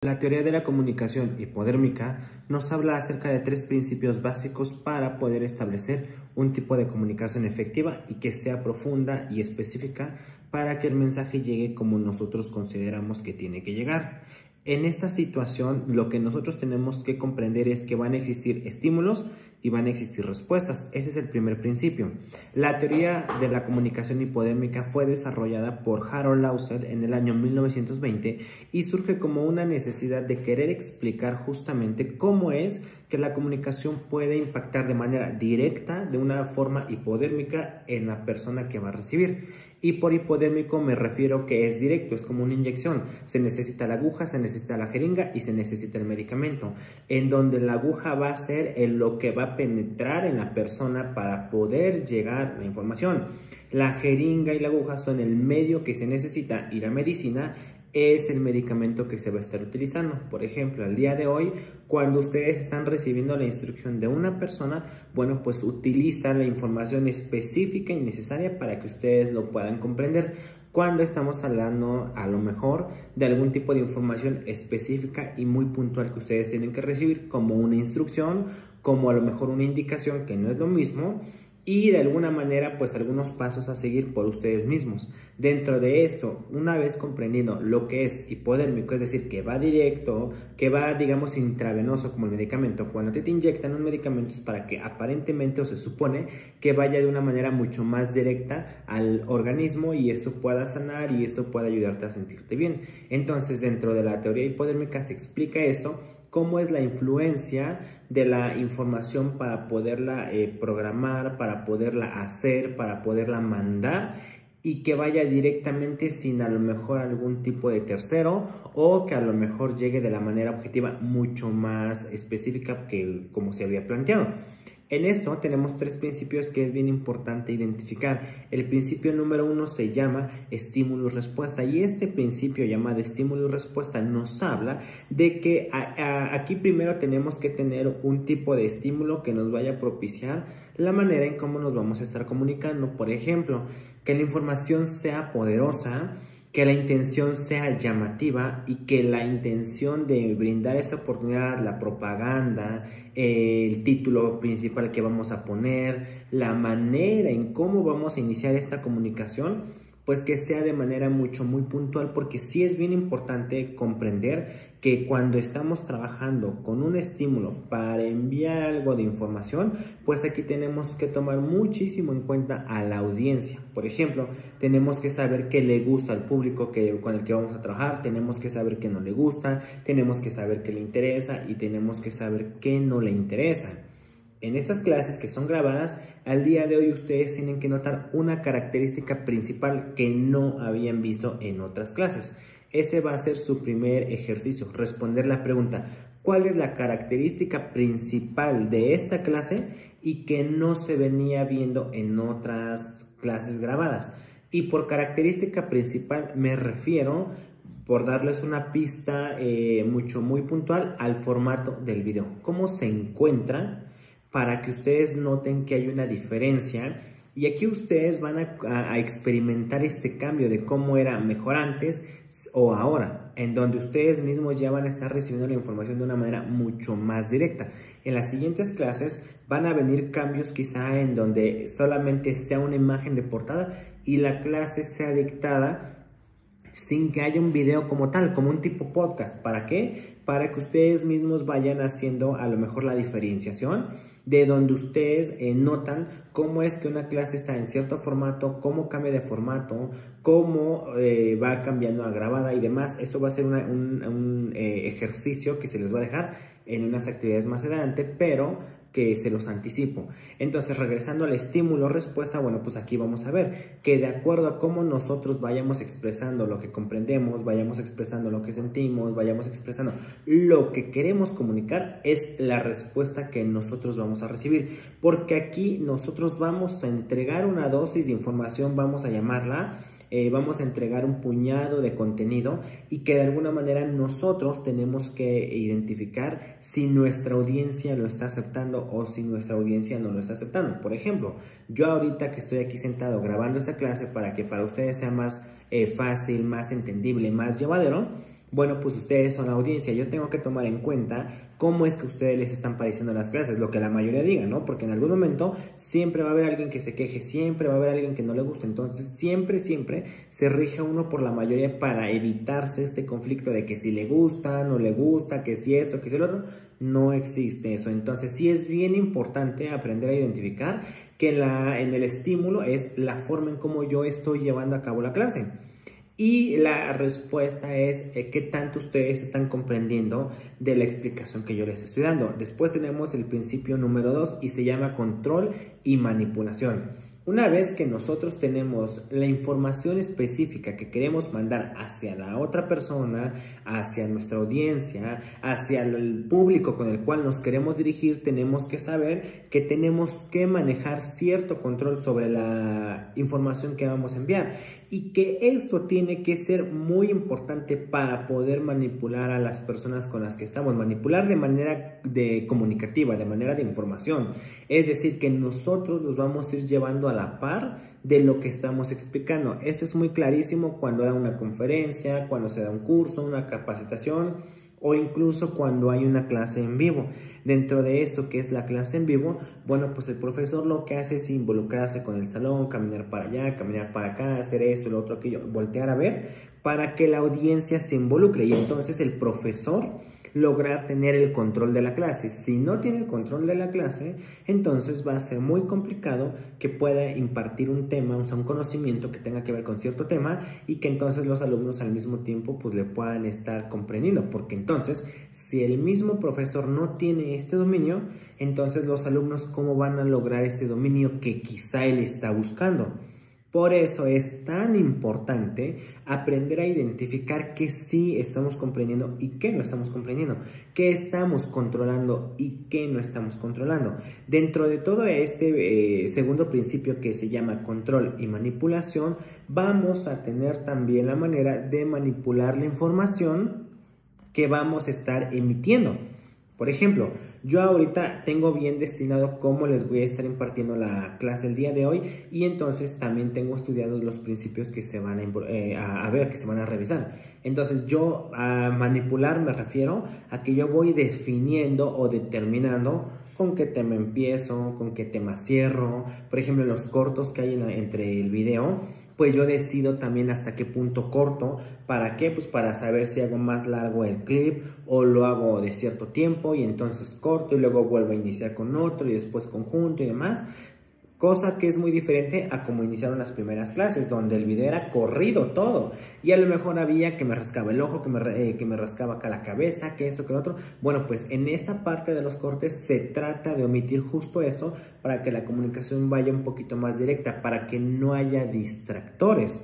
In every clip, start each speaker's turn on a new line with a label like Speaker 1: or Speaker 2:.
Speaker 1: La teoría de la comunicación hipodérmica nos habla acerca de tres principios básicos para poder establecer un tipo de comunicación efectiva y que sea profunda y específica para que el mensaje llegue como nosotros consideramos que tiene que llegar. En esta situación, lo que nosotros tenemos que comprender es que van a existir estímulos y van a existir respuestas. Ese es el primer principio. La teoría de la comunicación hipodérmica fue desarrollada por Harold Lauser en el año 1920 y surge como una necesidad de querer explicar justamente cómo es que la comunicación puede impactar de manera directa, de una forma hipodérmica en la persona que va a recibir. Y por hipodérmico me refiero que es directo, es como una inyección. Se necesita la aguja, se necesita la jeringa y se necesita el medicamento, en donde la aguja va a ser lo que va a penetrar en la persona para poder llegar la información. La jeringa y la aguja son el medio que se necesita y la medicina es el medicamento que se va a estar utilizando. Por ejemplo, al día de hoy, cuando ustedes están recibiendo la instrucción de una persona, bueno, pues utilizan la información específica y necesaria para que ustedes lo puedan comprender. Cuando estamos hablando a lo mejor de algún tipo de información específica y muy puntual que ustedes tienen que recibir, como una instrucción, como a lo mejor una indicación, que no es lo mismo, y de alguna manera pues algunos pasos a seguir por ustedes mismos. Dentro de esto, una vez comprendiendo lo que es hipodérmico, es decir, que va directo, que va digamos intravenoso como el medicamento, cuando te inyectan un medicamento es para que aparentemente o se supone que vaya de una manera mucho más directa al organismo y esto pueda sanar y esto pueda ayudarte a sentirte bien. Entonces, dentro de la teoría hipodérmica se explica esto, cómo es la influencia de la información para poderla programar, para poderla hacer, para poderla mandar y que vaya directamente sin a lo mejor algún tipo de tercero o que a lo mejor llegue de la manera objetiva mucho más específica que como se había planteado. En esto tenemos tres principios que es bien importante identificar. El principio número 1 se llama estímulo y respuesta y este principio llamado estímulo y respuesta nos habla de que aquí primero tenemos que tener un tipo de estímulo que nos vaya a propiciar la manera en cómo nos vamos a estar comunicando. Por ejemplo, que la información sea poderosa, que la intención sea llamativa y que la intención de brindar esta oportunidad, la propaganda, el título principal que vamos a poner, la manera en cómo vamos a iniciar esta comunicación, pues que sea de manera muy puntual, porque sí es bien importante comprender que cuando estamos trabajando con un estímulo para enviar algo de información, pues aquí tenemos que tomar muchísimo en cuenta a la audiencia. Por ejemplo, tenemos que saber qué le gusta al público con el que vamos a trabajar, tenemos que saber qué no le gusta, tenemos que saber qué le interesa y tenemos que saber qué no le interesa. En estas clases que son grabadas, al día de hoy ustedes tienen que notar una característica principal que no habían visto en otras clases. Ese va a ser su primer ejercicio, responder la pregunta, ¿cuál es la característica principal de esta clase y que no se venía viendo en otras clases grabadas? Y por característica principal me refiero, por darles una pista muy puntual, al formato del video. ¿Cómo se encuentra? Para que ustedes noten que hay una diferencia y aquí ustedes van a experimentar este cambio de cómo era mejor antes o ahora, en donde ustedes mismos ya van a estar recibiendo la información de una manera mucho más directa. En las siguientes clases van a venir cambios quizá en donde solamente sea una imagen de portada y la clase sea dictada sin que haya un video como tal, como un tipo podcast. ¿Para qué? Para que ustedes mismos vayan haciendo a lo mejor la diferenciación de donde ustedes notan cómo es que una clase está en cierto formato, cómo cambia de formato, cómo va cambiando a grabada y demás. Esto va a ser un ejercicio que se les va a dejar en unas actividades más adelante, pero que se los anticipo. Entonces, regresando al estímulo-respuesta, bueno, pues aquí vamos a ver que de acuerdo a cómo nosotros vayamos expresando lo que comprendemos, vayamos expresando lo que sentimos, vayamos expresando lo que queremos comunicar, es la respuesta que nosotros vamos a recibir. Porque aquí nosotros vamos a entregar una dosis de información, vamos a llamarla, vamos a entregar un puñado de contenido y que de alguna manera nosotros tenemos que identificar si nuestra audiencia lo está aceptando o si nuestra audiencia no lo está aceptando. Por ejemplo, yo ahorita que estoy aquí sentado grabando esta clase para que para ustedes sea más fácil, más entendible, más llevadero, Bueno, pues ustedes son la audiencia, yo tengo que tomar en cuenta cómo es que a ustedes les están pareciendo las clases, lo que la mayoría diga, ¿no? Porque en algún momento siempre va a haber alguien que se queje, siempre va a haber alguien que no le guste, entonces siempre se rige uno por la mayoría para evitarse este conflicto de que si le gusta, no le gusta, que si esto, que si el otro, no existe eso. Entonces sí es bien importante aprender a identificar que en el estímulo es la forma en cómo yo estoy llevando a cabo la clase. Y la respuesta es qué tanto ustedes están comprendiendo de la explicación que yo les estoy dando. Después tenemos el principio número 2 y se llama control y manipulación. Una vez que nosotros tenemos la información específica que queremos mandar hacia la otra persona, hacia nuestra audiencia, hacia el público con el cual nos queremos dirigir, tenemos que saber que tenemos que manejar cierto control sobre la información que vamos a enviar y que esto tiene que ser muy importante para poder manipular a las personas con las que estamos, manipular de manera comunicativa, de manera de información, es decir, que nosotros los vamos a ir llevando a la par de lo que estamos explicando. Esto es muy clarísimo cuando da una conferencia, cuando se da un curso, una capacitación o incluso cuando hay una clase en vivo. Dentro de esto que es la clase en vivo, bueno, pues el profesor lo que hace es involucrarse con el salón, caminar para allá, caminar para acá, hacer esto, lo otro, aquello, voltear a ver para que la audiencia se involucre y entonces el profesor lograr tener el control de la clase. Si no tiene el control de la clase, entonces va a ser muy complicado que pueda impartir un tema, o sea, un conocimiento que tenga que ver con cierto tema y que entonces los alumnos al mismo tiempo pues le puedan estar comprendiendo, porque entonces si el mismo profesor no tiene este dominio, entonces los alumnos ¿cómo van a lograr este dominio que quizá él está buscando? Por eso es tan importante aprender a identificar qué sí estamos comprendiendo y qué no estamos comprendiendo, qué estamos controlando y qué no estamos controlando. Dentro de todo este segundo principio que se llama control y manipulación, vamos a tener también la manera de manipular la información que vamos a estar emitiendo. Por ejemplo, yo ahorita tengo bien destinado cómo les voy a estar impartiendo la clase el día de hoy y entonces también tengo estudiados los principios que se van a ver, que se van a revisar. Entonces yo a manipular me refiero a que yo voy definiendo o determinando con qué tema empiezo, con qué tema cierro. Por ejemplo, los cortos que hay entre el video, pues yo decido también hasta qué punto corto. ¿Para qué? Pues para saber si hago más largo el clip o lo hago de cierto tiempo y entonces corto y luego vuelvo a iniciar con otro y después conjunto y demás. Cosa que es muy diferente a como iniciaron las primeras clases, donde el video era corrido todo. Y a lo mejor había que me rascaba el ojo, que me rascaba acá la cabeza, que esto, que lo otro. Bueno, pues en esta parte de los cortes se trata de omitir justo esto para que la comunicación vaya un poquito más directa, para que no haya distractores.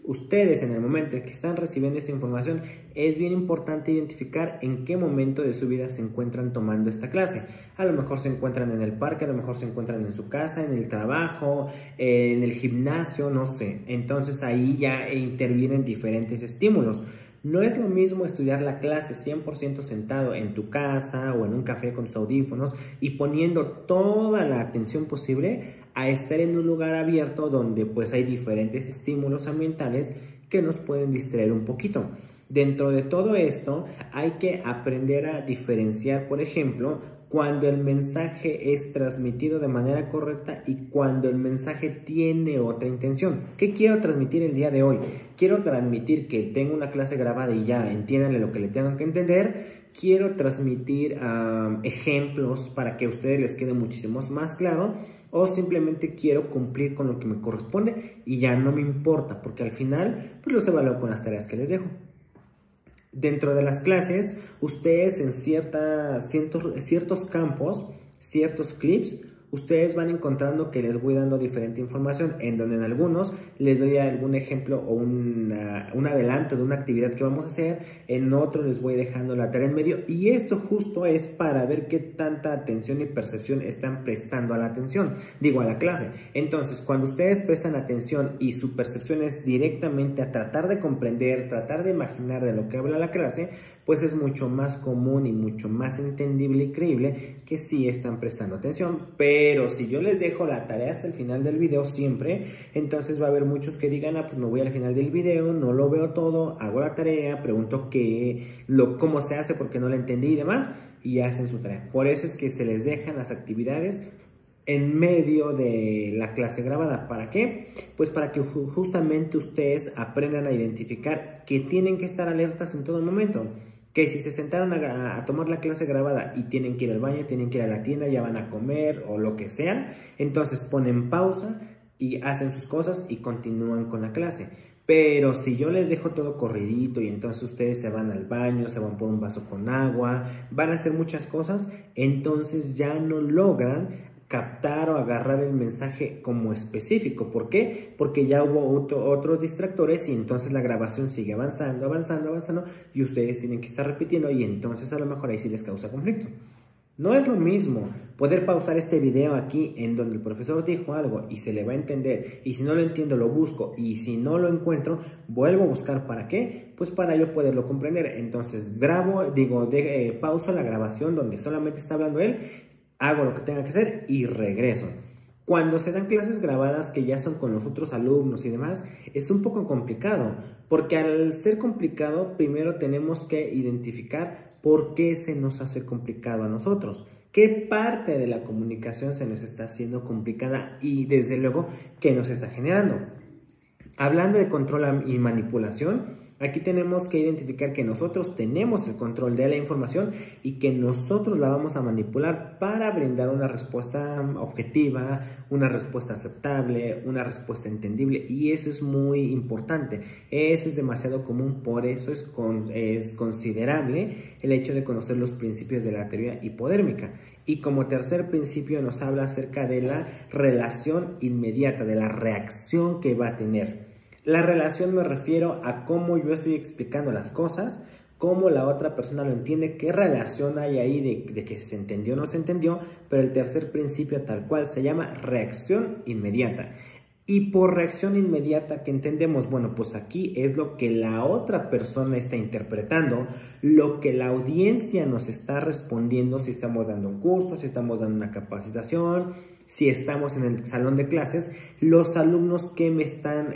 Speaker 1: Ustedes en el momento en que están recibiendo esta información es bien importante identificar en qué momento de su vida se encuentran tomando esta clase. A lo mejor se encuentran en el parque, a lo mejor se encuentran en su casa, en el trabajo, en el gimnasio, no sé. Entonces ahí ya intervienen diferentes estímulos. No es lo mismo estudiar la clase 100% sentado en tu casa o en un café con tus audífonos y poniendo toda la atención posible a estar en un lugar abierto donde pues hay diferentes estímulos ambientales que nos pueden distraer un poquito. Dentro de todo esto hay que aprender a diferenciar, por ejemplo, cuando el mensaje es transmitido de manera correcta y cuando el mensaje tiene otra intención. ¿Qué quiero transmitir el día de hoy? Quiero transmitir que tengo una clase grabada y ya entiéndanle lo que le tengan que entender. Quiero transmitir ejemplos para que a ustedes les quede muchísimo más claro, o simplemente quiero cumplir con lo que me corresponde y ya no me importa, porque al final pues los evalúo con las tareas que les dejo. Dentro de las clases, ustedes en ciertos campos, ciertos clips, ustedes van encontrando que les voy dando diferente información, en donde en algunos les doy algún ejemplo o un adelanto de una actividad que vamos a hacer, en otro les voy dejando la tarea en medio, y esto justo es para ver qué tanta atención y percepción están prestando a la clase. Entonces, cuando ustedes prestan atención y su percepción es directamente a tratar de comprender, tratar de imaginar de lo que habla la clase, pues es mucho más común y mucho más entendible y creíble que sí están prestando atención, pero Pero si yo les dejo la tarea hasta el final del video siempre, entonces va a haber muchos que digan, pues me voy al final del video, no lo veo todo, hago la tarea, pregunto cómo se hace porque no la entendí y demás, y hacen su tarea. Por eso es que se les dejan las actividades en medio de la clase grabada. ¿Para qué? Pues para que justamente ustedes aprendan a identificar que tienen que estar alertas en todo momento. Que si se sentaron a tomar la clase grabada y tienen que ir al baño, tienen que ir a la tienda, ya van a comer o lo que sea, entonces ponen pausa y hacen sus cosas y continúan con la clase. Pero si yo les dejo todo corridito y entonces ustedes se van al baño, se van por un vaso con agua, van a hacer muchas cosas, entonces ya no logran captar o agarrar el mensaje como específico. ¿Por qué? Porque ya hubo otros distractores y entonces la grabación sigue avanzando y ustedes tienen que estar repitiendo y entonces a lo mejor ahí sí les causa conflicto. No es lo mismo poder pausar este video aquí en donde el profesor dijo algo y se le va a entender, y si no lo entiendo lo busco, y si no lo encuentro vuelvo a buscar. ¿Para qué? Pues para yo poderlo comprender. Entonces pauso la grabación donde solamente está hablando él, hago lo que tenga que hacer y regreso. Cuando se dan clases grabadas que ya son con los otros alumnos y demás, es un poco complicado, porque al ser complicado, primero tenemos que identificar por qué se nos hace complicado a nosotros, qué parte de la comunicación se nos está haciendo complicada y desde luego qué nos está generando. Hablando de control y manipulación, aquí tenemos que identificar que nosotros tenemos el control de la información y que nosotros la vamos a manipular para brindar una respuesta objetiva, una respuesta aceptable, una respuesta entendible, y eso es muy importante. Eso es demasiado común, por eso es considerable el hecho de conocer los principios de la teoría hipodérmica. Y como tercer principio nos habla acerca de la relación inmediata, de la reacción que va a tener. La relación me refiero a cómo yo estoy explicando las cosas, cómo la otra persona lo entiende, qué relación hay ahí de que se entendió o no se entendió, pero el tercer principio tal cual se llama reacción inmediata. Y por reacción inmediata, ¿qué entendemos? Bueno, pues aquí es lo que la otra persona está interpretando, lo que la audiencia nos está respondiendo, si estamos dando un curso, si estamos dando una capacitación, si estamos en el salón de clases, los alumnos que me están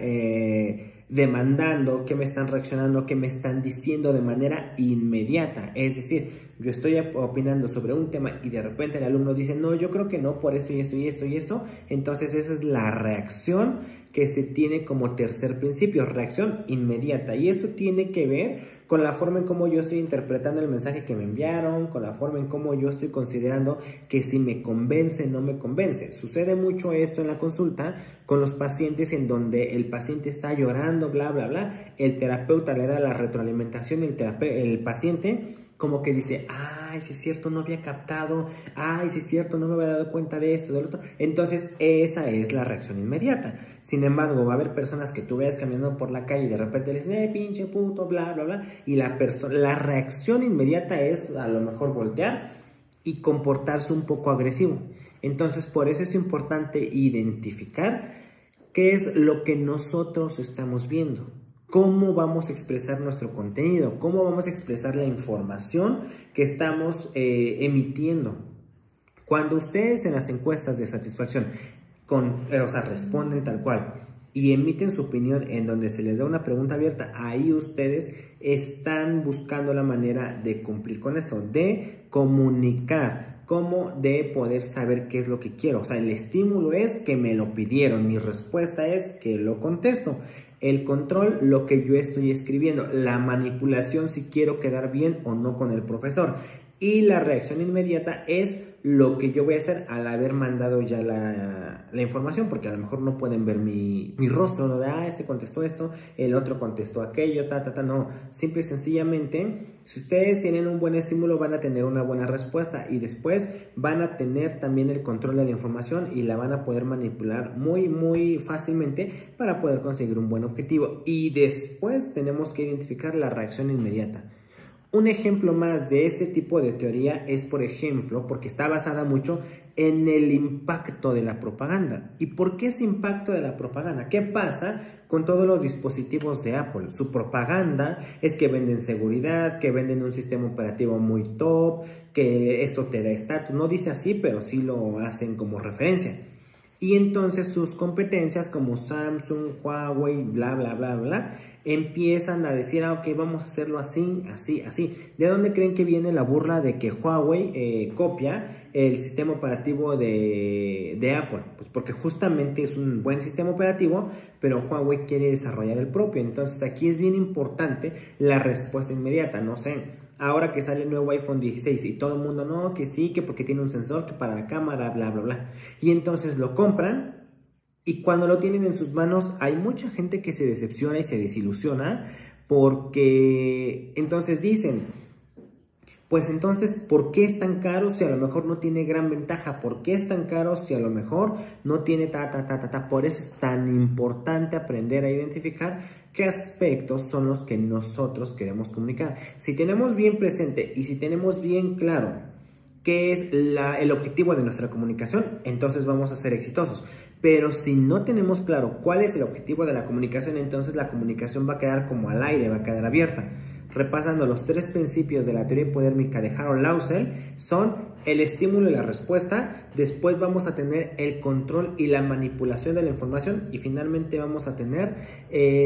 Speaker 1: demandando, que me están reaccionando, que me están diciendo de manera inmediata. Es decir, yo estoy opinando sobre un tema y de repente el alumno dice, no, yo creo que no, por esto y esto y esto y esto. Entonces esa es la reacción que se tiene como tercer principio, reacción inmediata. Y esto tiene que ver con la forma en cómo yo estoy interpretando el mensaje que me enviaron, con la forma en cómo yo estoy considerando que si me convence o no me convence. Sucede mucho esto en la consulta con los pacientes en donde el paciente está llorando, bla, bla, bla. El terapeuta le da la retroalimentación y el paciente como que dice, ay, si es cierto, no había captado, ay, si es cierto, no me había dado cuenta de esto, del otro. Entonces, esa es la reacción inmediata. Sin embargo, va a haber personas que tú veas caminando por la calle y de repente le dicen, pinche puto, bla, bla, bla. Y la reacción inmediata es a lo mejor voltear y comportarse un poco agresivo. Entonces, por eso es importante identificar qué es lo que nosotros estamos viendo. ¿Cómo vamos a expresar nuestro contenido? ¿Cómo vamos a expresar la información que estamos emitiendo? Cuando ustedes en las encuestas de satisfacción responden tal cual y emiten su opinión en donde se les da una pregunta abierta, ahí ustedes están buscando la manera de cumplir con esto, de comunicar, como de poder saber qué es lo que quiero. O sea, el estímulo es que me lo pidieron, mi respuesta es que lo contesto. El control, lo que yo estoy escribiendo. La manipulación, si quiero quedar bien o no con el profesor. Y la reacción inmediata es lo que yo voy a hacer al haber mandado ya la información, porque a lo mejor no pueden ver mi rostro, ¿no? De, este contestó esto, el otro contestó aquello, no. Simple y sencillamente, si ustedes tienen un buen estímulo, van a tener una buena respuesta y después van a tener también el control de la información y la van a poder manipular muy, muy fácilmente para poder conseguir un buen objetivo. Y después tenemos que identificar la reacción inmediata. Un ejemplo más de este tipo de teoría es, por ejemplo, porque está basada mucho en el impacto de la propaganda. ¿Y por qué ese impacto de la propaganda? ¿Qué pasa con todos los dispositivos de Apple. Su propaganda es que venden seguridad, que venden un sistema operativo muy top, que esto te da estatus. No dice así, pero sí lo hacen como referencia. Y entonces sus competencias como Samsung, Huawei, bla, bla, bla, bla, empiezan a decir, ok, vamos a hacerlo así, así, así. ¿De dónde creen que viene la burla de que Huawei copia el sistema operativo de Apple? Pues porque justamente es un buen sistema operativo, pero Huawei quiere desarrollar el propio. Entonces aquí es bien importante la respuesta inmediata. No sé, ahora que sale el nuevo iPhone 16 y todo el mundo, no, que sí, que porque tiene un sensor, que para la cámara, bla, bla, bla. Y entonces lo compran y cuando lo tienen en sus manos hay mucha gente que se decepciona y se desilusiona porque entonces dicen, pues entonces, ¿por qué es tan caro si a lo mejor no tiene gran ventaja? ¿Por qué es tan caro si a lo mejor no tiene ta? Por eso es tan importante aprender a identificar qué aspectos son los que nosotros queremos comunicar. Si tenemos bien presente y si tenemos bien claro qué es el objetivo de nuestra comunicación, entonces vamos a ser exitosos. Pero si no tenemos claro cuál es el objetivo de la comunicación, entonces la comunicación va a quedar como al aire, va a quedar abierta. Repasando los 3 principios de la teoría hipodérmica de Harold Lausel, son el estímulo y la respuesta, después vamos a tener el control y la manipulación de la información y finalmente vamos a tener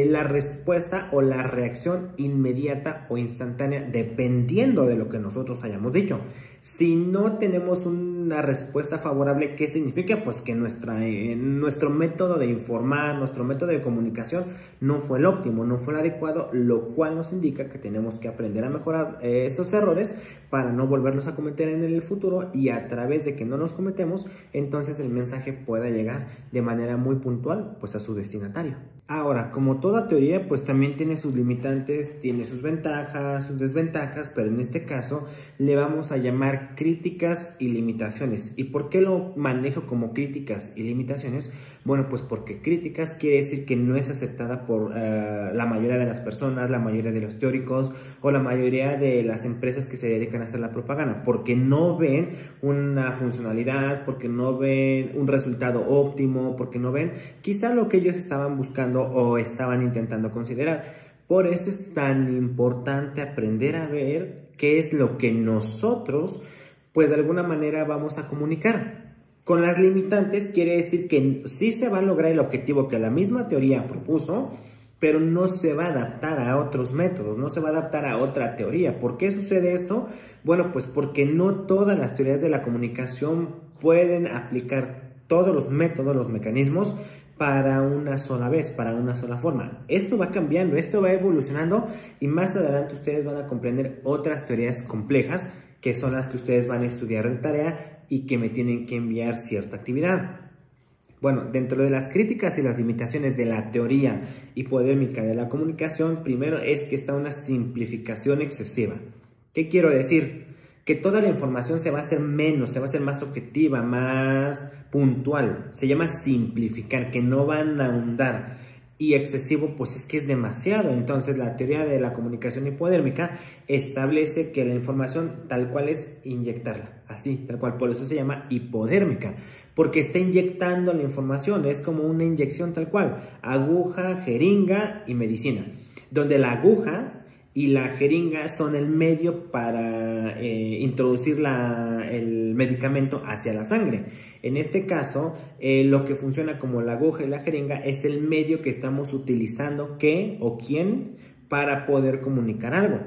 Speaker 1: la respuesta o la reacción inmediata o instantánea dependiendo de lo que nosotros hayamos dicho. Si no tenemos una respuesta favorable, ¿qué significa? Pues que nuestro método de informar, nuestro método de comunicación no fue el óptimo, no fue el adecuado, lo cual nos indica que tenemos que aprender a mejorar esos errores para no volverlos a cometer en el futuro y a través de que no los cometemos, entonces el mensaje pueda llegar de manera muy puntual pues a su destinatario. Ahora, como toda teoría, pues también tiene sus limitantes, tiene sus ventajas, sus desventajas, pero en este caso le vamos a llamar críticas y limitaciones. ¿Y por qué lo manejo como críticas y limitaciones? Bueno, pues porque críticas quiere decir que no es aceptada por la mayoría de las personas, la mayoría de los teóricos o la mayoría de las empresas que se dedican a hacer la propaganda, porque no ven una funcionalidad, porque no ven un resultado óptimo, porque no ven quizá lo que ellos estaban buscando o estaban intentando considerar. Por eso es tan importante aprender a ver qué es lo que nosotros, pues de alguna manera vamos a comunicar. Con las limitantes quiere decir que sí se va a lograr el objetivo que la misma teoría propuso, pero no se va a adaptar a otros métodos, no se va a adaptar a otra teoría. ¿Por qué sucede esto? Bueno, pues porque no todas las teorías de la comunicación pueden aplicar todos los métodos, los mecanismos para una sola vez, para una sola forma. Esto va cambiando, esto va evolucionando y más adelante ustedes van a comprender otras teorías complejas que son las que ustedes van a estudiar en tarea y que me tienen que enviar cierta actividad. Bueno, dentro de las críticas y las limitaciones de la teoría hipodérmica de la comunicación, primero es que está una simplificación excesiva. ¿Qué quiero decir? Que toda la información se va a hacer menos, se va a hacer más objetiva, más puntual. Se llama simplificar, que no van a ahondar. Y excesivo, pues es que es demasiado. Entonces la teoría de la comunicación hipodérmica establece que la información tal cual es inyectarla, así, tal cual. Por eso se llama hipodérmica, porque está inyectando la información, es como una inyección tal cual, aguja, jeringa y medicina, donde la aguja y la jeringa son el medio para introducir el medicamento hacia la sangre. En este caso, lo que funciona como la aguja y la jeringa es el medio que estamos utilizando, qué o quién, para poder comunicar algo.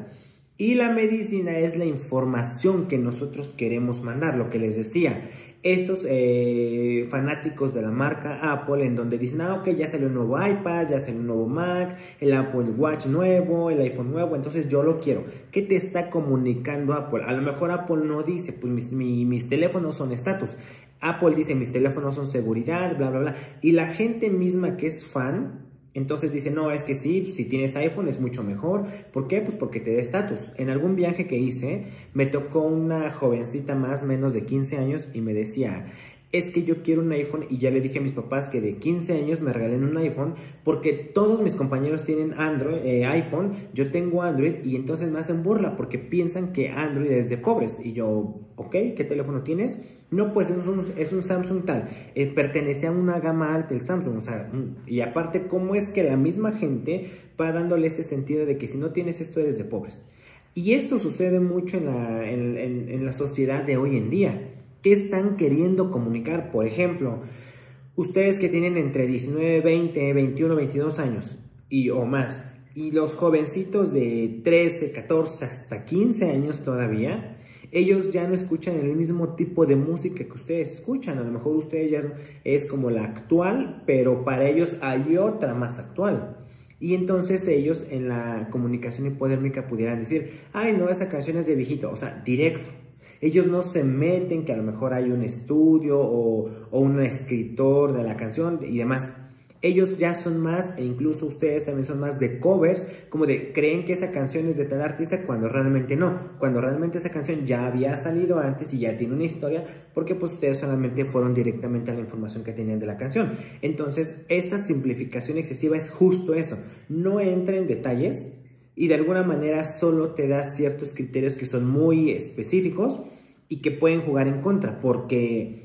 Speaker 1: Y la medicina es la información que nosotros queremos mandar, lo que les decía. Estos fanáticos de la marca Apple, en donde dicen, ok, ya salió un nuevo iPad, ya salió un nuevo Mac, el Apple Watch nuevo, el iPhone nuevo, entonces yo lo quiero. ¿Qué te está comunicando Apple? A lo mejor Apple no dice, pues mis teléfonos son estatus. Apple dice, mis teléfonos son seguridad, bla, bla, bla. Y la gente misma que es fan, entonces dice, no, es que sí, si tienes iPhone es mucho mejor. ¿Por qué? Pues porque te da estatus. En algún viaje que hice, me tocó una jovencita más o menos de 15 años y me decía, es que yo quiero un iPhone y ya le dije a mis papás que de 15 años me regalen un iPhone porque todos mis compañeros tienen iPhone, yo tengo Android y entonces me hacen burla porque piensan que Android es de pobres. Y yo, ok, ¿qué teléfono tienes? No, pues es un Samsung tal, pertenece a una gama alta el Samsung, o sea, y aparte, ¿cómo es que la misma gente va dándole este sentido de que si no tienes esto eres de pobres? Y esto sucede mucho en la sociedad de hoy en día. ¿Qué están queriendo comunicar? Por ejemplo, ustedes que tienen entre 19, 20, 21, 22 años o más, y los jovencitos de 13, 14 hasta 15 años todavía, ellos ya no escuchan el mismo tipo de música que ustedes escuchan. A lo mejor ustedes ya es como la actual, pero para ellos hay otra más actual. Y entonces ellos en la comunicación hipodérmica pudieran decir, ay no, esa canción es de viejito, o sea, directo. Ellos no se meten que a lo mejor hay un estudio o un escritor de la canción y demás. Ellos ya son más, e incluso ustedes también son más de covers, como de creen que esa canción es de tal artista cuando realmente no, cuando realmente esa canción ya había salido antes y ya tiene una historia, porque pues ustedes solamente fueron directamente a la información que tenían de la canción. Entonces, esta simplificación excesiva es justo eso, no entra en detalles y de alguna manera solo te da ciertos criterios que son muy específicos y que pueden jugar en contra, porque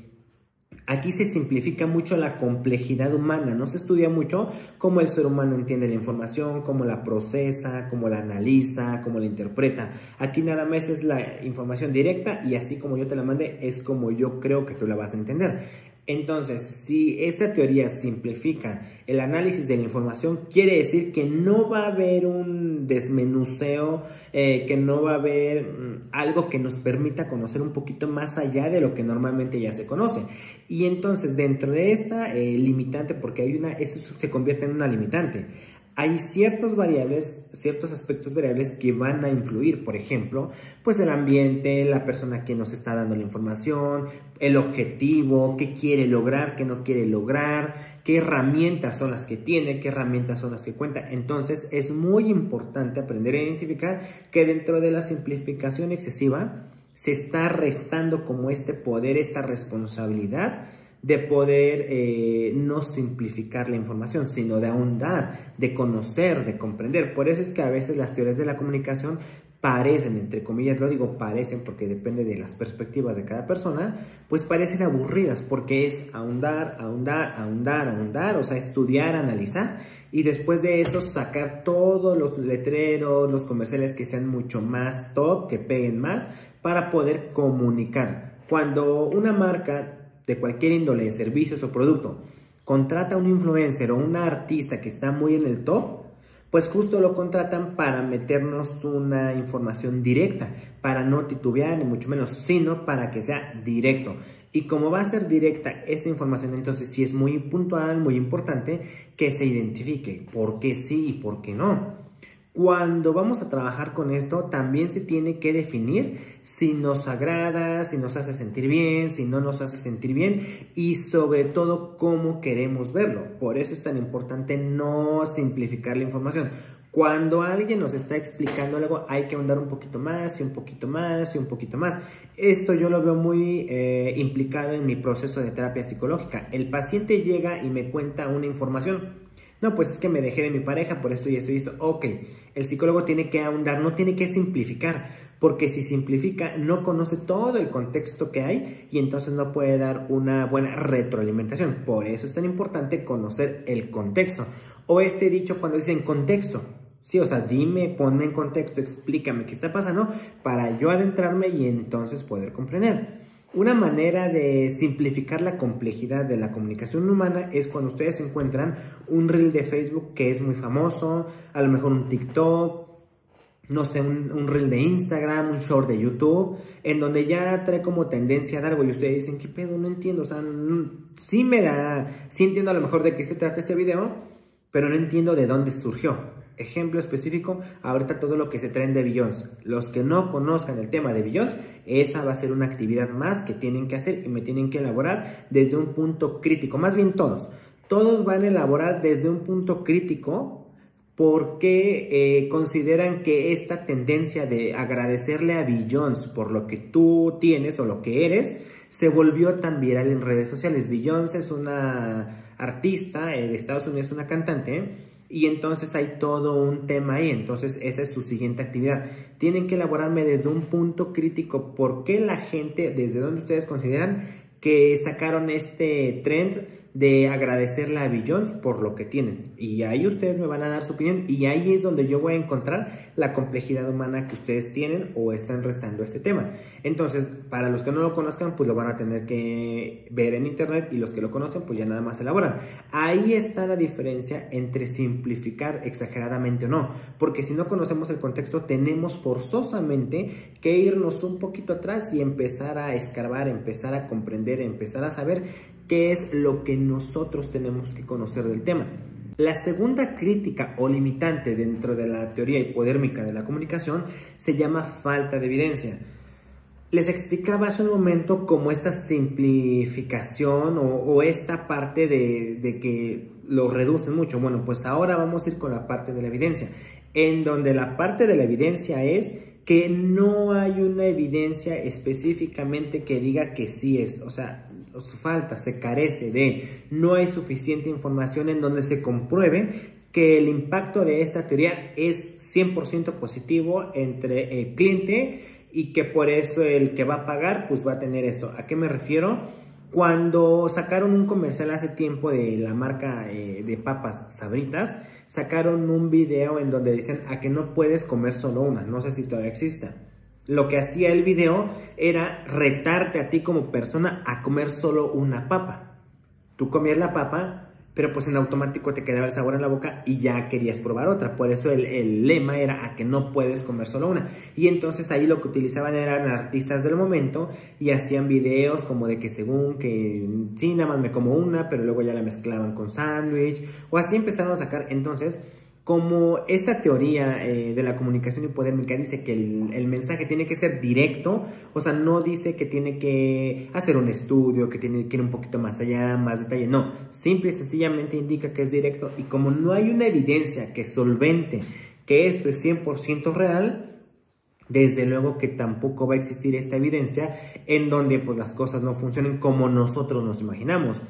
Speaker 1: aquí se simplifica mucho la complejidad humana, no se estudia mucho cómo el ser humano entiende la información, cómo la procesa, cómo la analiza, cómo la interpreta. Aquí nada más es la información directa y así como yo te la mande es como yo creo que tú la vas a entender. Entonces, si esta teoría simplifica el análisis de la información, quiere decir que no va a haber un desmenuceo, que no va a haber algo que nos permita conocer un poquito más allá de lo que normalmente ya se conoce. Y entonces, dentro de esta limitante, porque esto se convierte en una limitante, hay ciertas variables, ciertos aspectos variables que van a influir. Por ejemplo, pues el ambiente, la persona que nos está dando la información, el objetivo, qué quiere lograr, qué no quiere lograr, qué herramientas son las que tiene, qué herramientas son las que cuenta. Entonces, es muy importante aprender a identificar que dentro de la simplificación excesiva se está restando como este poder, esta responsabilidad de poder no simplificar la información, sino de ahondar, de conocer, de comprender. Por eso es que a veces las teorías de la comunicación parecen, entre comillas lo digo, parecen porque depende de las perspectivas de cada persona, pues parecen aburridas porque es ahondar, ahondar, ahondar, ahondar, o sea, estudiar, analizar y después de eso sacar todos los letreros, los comerciales que sean mucho más top, que peguen más para poder comunicar. Cuando una marca de cualquier índole de servicios o producto contrata a un influencer o una artista que está muy en el top, pues justo lo contratan para meternos una información directa, para no titubear ni mucho menos, sino para que sea directo. Y como va a ser directa esta información, entonces sí es muy puntual, muy importante que se identifique por qué sí y por qué no. Cuando vamos a trabajar con esto, también se tiene que definir si nos agrada, si nos hace sentir bien, si no nos hace sentir bien y sobre todo cómo queremos verlo. Por eso es tan importante no simplificar la información. Cuando alguien nos está explicando algo, hay que ahondar un poquito más y un poquito más y un poquito más. Esto yo lo veo muy implicado en mi proceso de terapia psicológica. El paciente llega y me cuenta una información. No, pues es que me dejé de mi pareja por esto y esto y esto. Ok, el psicólogo tiene que ahondar, no tiene que simplificar, porque si simplifica no conoce todo el contexto que hay y entonces no puede dar una buena retroalimentación. Por eso es tan importante conocer el contexto. O este dicho cuando dicen contexto. Sí, o sea, dime, ponme en contexto, explícame qué está pasando para yo adentrarme y entonces poder comprender. Una manera de simplificar la complejidad de la comunicación humana es cuando ustedes encuentran un reel de Facebook que es muy famoso, a lo mejor un TikTok, no sé, un reel de Instagram, un short de YouTube, en donde ya trae como tendencia a dar algo y ustedes dicen, ¿qué pedo? No entiendo, o sea, sí entiendo a lo mejor de qué se trata este video, pero no entiendo de dónde surgió. Ejemplo específico, ahorita todo lo que se traen de Beyoncé. Los que no conozcan el tema de Beyoncé, esa va a ser una actividad más que tienen que hacer y me tienen que elaborar desde un punto crítico. Más bien todos. Todos van a elaborar desde un punto crítico porque consideran que esta tendencia de agradecerle a Beyoncé por lo que tú tienes o lo que eres, se volvió tan viral en redes sociales. Beyoncé es una artista de Estados Unidos, una cantante, y entonces hay todo un tema ahí. Entonces esa es su siguiente actividad. Tienen que elaborarme desde un punto crítico por qué la gente, desde donde ustedes consideran que sacaron este trend de agradecerle a Beyoncé por lo que tienen, y ahí ustedes me van a dar su opinión, y ahí es donde yo voy a encontrar la complejidad humana que ustedes tienen o están restando a este tema. Entonces, para los que no lo conozcan, pues lo van a tener que ver en internet, y los que lo conocen, pues ya nada más elaboran. Ahí está la diferencia entre simplificar exageradamente o no, porque si no conocemos el contexto, tenemos forzosamente que irnos un poquito atrás y empezar a escarbar, empezar a comprender, empezar a saber qué es lo que nosotros tenemos que conocer del tema. La segunda crítica o limitante dentro de la teoría hipodérmica de la comunicación se llama falta de evidencia. Les explicaba hace un momento como esta simplificación o esta parte de que lo reducen mucho. Bueno, pues ahora vamos a ir con la parte de la evidencia, en donde la parte de la evidencia es que no hay una evidencia específicamente que diga que sí es, o sea, falta, se carece de, no hay suficiente información en donde se compruebe que el impacto de esta teoría es 100% positivo entre el cliente y que por eso el que va a pagar pues va a tener esto. ¿A qué me refiero? Cuando sacaron un comercial hace tiempo de la marca de papas Sabritas, sacaron un video en donde dicen a que no puedes comer solo una, no sé si todavía exista. Lo que hacía el video era retarte a ti como persona a comer solo una papa. Tú comías la papa, pero pues en automático te quedaba el sabor en la boca y ya querías probar otra. Por eso el lema era a que no puedes comer solo una. Y entonces ahí lo que utilizaban eran artistas del momento y hacían videos como de que según que sí, nada más me como una, pero luego ya la mezclaban con sándwich, o así empezaron a sacar. Entonces, como esta teoría de la comunicación hipodérmica dice que el mensaje tiene que ser directo, o sea, no dice que tiene que hacer un estudio, que tiene que ir un poquito más allá, más detalle, no, simple y sencillamente indica que es directo, y como no hay una evidencia que solvente que esto es 100% real, desde luego que tampoco va a existir esta evidencia en donde pues las cosas no funcionen como nosotros nos imaginamos,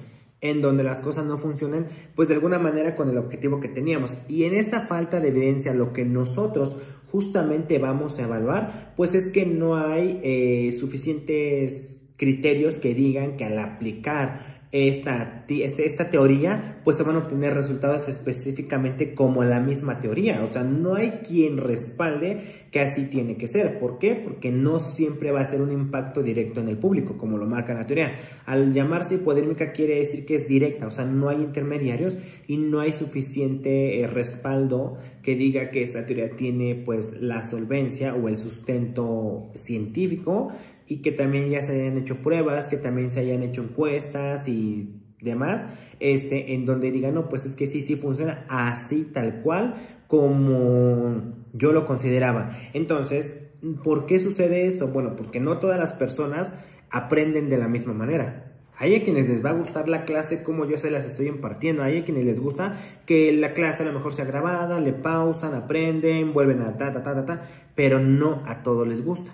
Speaker 1: en donde las cosas no funcionan, pues de alguna manera con el objetivo que teníamos. Y en esta falta de evidencia, lo que nosotros justamente vamos a evaluar, pues es que no hay suficientes criterios que digan que al aplicar esta teoría, pues se van a obtener resultados específicamente como la misma teoría. O sea, no hay quien respalde que así tiene que ser. ¿Por qué? Porque no siempre va a ser un impacto directo en el público, como lo marca la teoría. Al llamarse hipodérmica quiere decir que es directa, o sea, no hay intermediarios y no hay suficiente respaldo que diga que esta teoría tiene pues la solvencia o el sustento científico, y que también ya se hayan hecho pruebas, que también se hayan hecho encuestas y demás, en donde digan, no, pues es que sí funciona así tal cual como yo lo consideraba. Entonces, ¿por qué sucede esto? Bueno, porque no todas las personas aprenden de la misma manera. Hay a quienes les va a gustar la clase como yo se las estoy impartiendo. Hay a quienes les gusta que la clase a lo mejor sea grabada, le pausan, aprenden, vuelven a pero no a todos les gusta.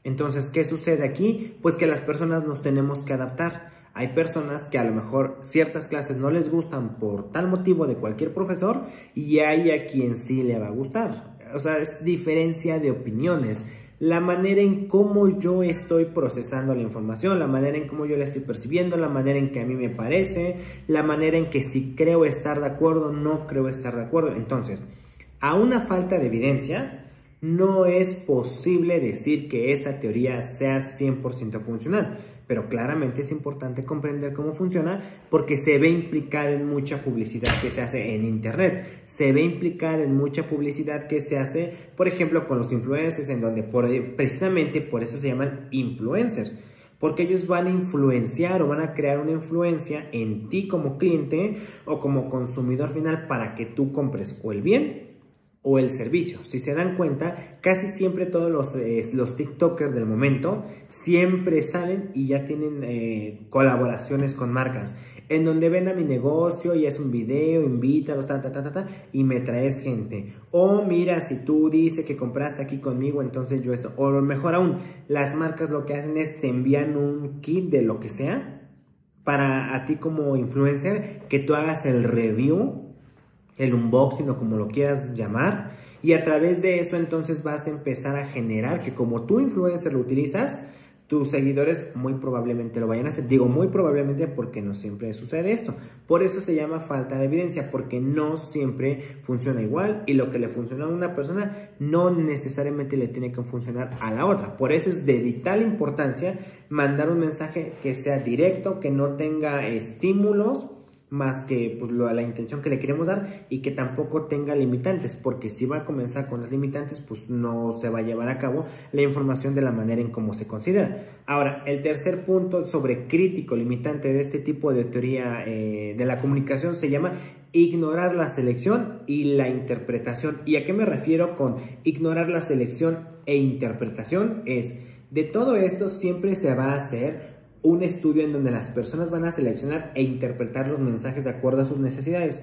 Speaker 1: Entonces, ¿qué sucede aquí? Pues que las personas nos tenemos que adaptar. Hay personas que a lo mejor ciertas clases no les gustan por tal motivo de cualquier profesor, y hay a quien sí le va a gustar. O sea, es diferencia de opiniones. La manera en cómo yo estoy procesando la información, la manera en cómo yo la estoy percibiendo, la manera en que a mí me parece, la manera en que si creo estar de acuerdo, no creo estar de acuerdo. Entonces, a una falta de evidencia, no es posible decir que esta teoría sea 100% funcional, pero claramente es importante comprender cómo funciona porque se ve implicada en mucha publicidad que se hace en internet, se ve implicada en mucha publicidad que se hace, por ejemplo, con los influencers, en donde precisamente por eso se llaman influencers, porque ellos van a influenciar o van a crear una influencia en ti como cliente o como consumidor final para que tú compres o el bien o el servicio. Si se dan cuenta, casi siempre todos los TikTokers del momento siempre salen y ya tienen colaboraciones con marcas, en donde ven a mi negocio y es un video, invítalos, y me traes gente. O mira, si tú dices que compraste aquí conmigo, entonces yo esto. O mejor aún, las marcas lo que hacen es te envían un kit de lo que sea para a ti como influencer que tú hagas el review el unboxing o como lo quieras llamar, y a través de eso entonces vas a empezar a generar que como tú influencer lo utilizas, tus seguidores muy probablemente lo vayan a hacer. Digo muy probablemente porque no siempre sucede esto. Por eso se llama falta de evidencia, porque no siempre funciona igual y lo que le funciona a una persona no necesariamente le tiene que funcionar a la otra. Por eso es de vital importancia mandar un mensaje que sea directo, que no tenga estímulos más que pues, la intención que le queremos dar y que tampoco tenga limitantes, porque si va a comenzar con las limitantes, pues no se va a llevar a cabo la información de la manera en cómo se considera. Ahora, el tercer punto sobre crítico limitante de este tipo de teoría de la comunicación se llama ignorar la selección y la interpretación. ¿Y a qué me refiero con ignorar la selección e interpretación? Es, de todo esto siempre se va a hacer un estudio en donde las personas van a seleccionar e interpretar los mensajes de acuerdo a sus necesidades,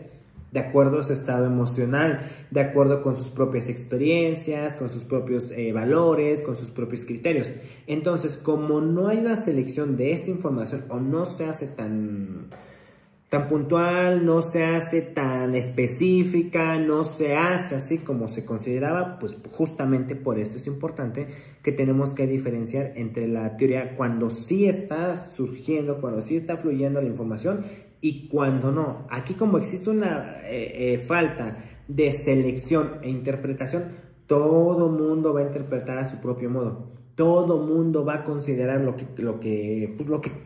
Speaker 1: de acuerdo a su estado emocional, de acuerdo con sus propias experiencias, con sus propios valores, con sus propios criterios. Entonces, como no hay una selección de esta información o no se hace tan puntual, no se hace tan específica, no se hace así como se consideraba, pues justamente por esto es importante que tenemos que diferenciar entre la teoría cuando sí está surgiendo, cuando sí está fluyendo la información y cuando no. Aquí como existe una falta de selección e interpretación, todo mundo va a interpretar a su propio modo. Todo mundo va a considerar lo que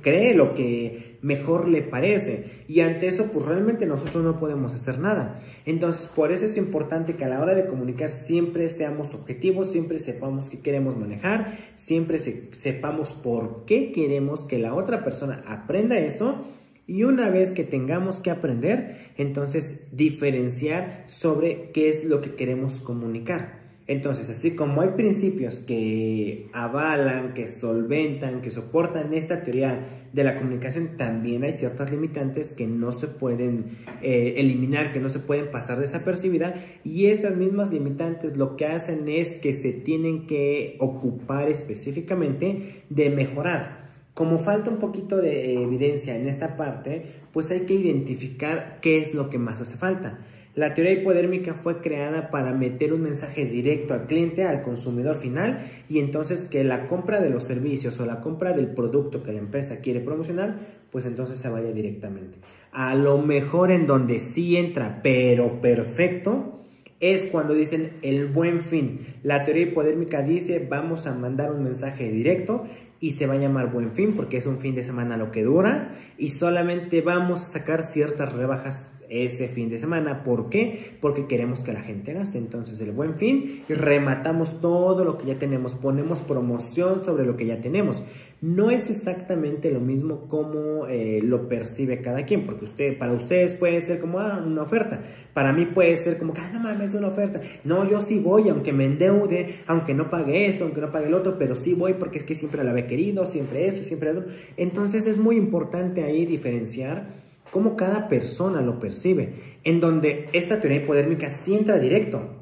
Speaker 1: cree, lo que mejor le parece. Y ante eso, pues realmente nosotros no podemos hacer nada. Entonces, por eso es importante que a la hora de comunicar siempre seamos objetivos, siempre sepamos qué queremos manejar, siempre sepamos por qué queremos que la otra persona aprenda esto. Y una vez que tengamos que aprender, entonces diferenciar sobre qué es lo que queremos comunicar. Entonces, así como hay principios que avalan, que solventan, que soportan esta teoría de la comunicación, también hay ciertas limitantes que no se pueden eliminar, que no se pueden pasar desapercibidas, y estas mismas limitantes lo que hacen es que se tienen que ocupar específicamente de mejorar. Como falta un poquito de evidencia en esta parte, pues hay que identificar qué es lo que más hace falta. La teoría hipodérmica fue creada para meter un mensaje directo al cliente, al consumidor final, y entonces que la compra de los servicios o la compra del producto que la empresa quiere promocionar, pues entonces se vaya directamente. A lo mejor en donde sí entra, pero perfecto, es cuando dicen el Buen Fin. La teoría hipodérmica dice vamos a mandar un mensaje directo y se va a llamar Buen Fin porque es un fin de semana lo que dura y solamente vamos a sacar ciertas rebajas ese fin de semana. ¿Por qué? Porque queremos que la gente gaste. Entonces el Buen Fin y rematamos todo lo que ya tenemos, ponemos promoción sobre lo que ya tenemos. No es exactamente lo mismo como lo percibe cada quien, porque para ustedes puede ser como una oferta, para mí puede ser como que no mames, es una oferta, no, yo sí voy aunque me endeude, aunque no pague esto, aunque no pague el otro, pero sí voy porque es que siempre la había querido, siempre esto, siempre eso. Entonces es muy importante ahí diferenciar cómo cada persona lo percibe, en donde esta teoría hipodérmica sí entra directo.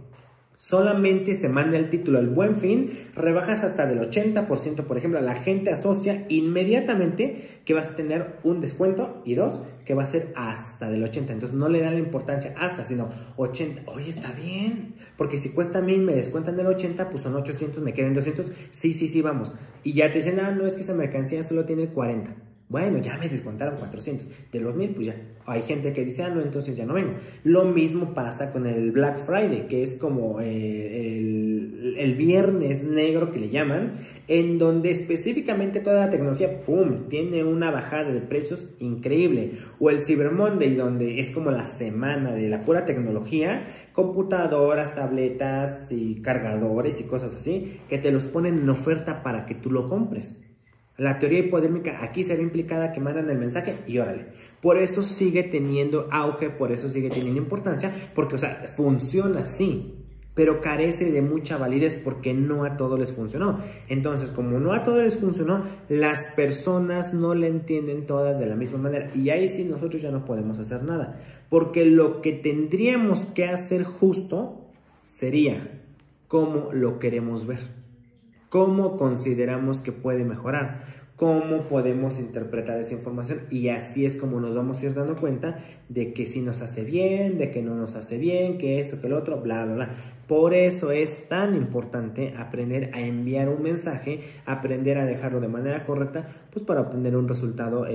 Speaker 1: Solamente se manda el título El Buen Fin, rebajas hasta del 80%, por ejemplo, la gente asocia inmediatamente que vas a tener un descuento y dos, que va a ser hasta del 80%. Entonces no le dan la importancia hasta, sino 80%. Oye, está bien, porque si cuesta 1000, me descuentan el 80%, pues son 800, me quedan 200. Sí, vamos. Y ya te dicen, no, es que esa mercancía solo tiene el 40%. Bueno, ya me descontaron 400. De los 1000, pues ya. Hay gente que dice, no, entonces ya no vengo. Lo mismo pasa con el Black Friday, que es como el viernes negro que le llaman, en donde específicamente toda la tecnología, ¡pum!, tiene una bajada de precios increíble. O el Cyber Monday, donde es como la semana de la pura tecnología, computadoras, tabletas y cargadores y cosas así, que te los ponen en oferta para que tú lo compres. La teoría hipodérmica aquí se ve implicada que mandan el mensaje y órale. Por eso sigue teniendo auge, por eso sigue teniendo importancia, porque, funciona sí, pero carece de mucha validez porque no a todos les funcionó. Entonces, como no a todos les funcionó, las personas no la entienden todas de la misma manera. Y ahí sí nosotros ya no podemos hacer nada. Porque lo que tendríamos que hacer justo sería cómo lo queremos ver. cómo consideramos que puede mejorar, cómo podemos interpretar esa información, y así es como nos vamos a ir dando cuenta de que sí nos hace bien, de que no nos hace bien, que esto, que el otro, bla, bla, bla. Por eso es tan importante aprender a enviar un mensaje, aprender a dejarlo de manera correcta, pues para obtener un resultado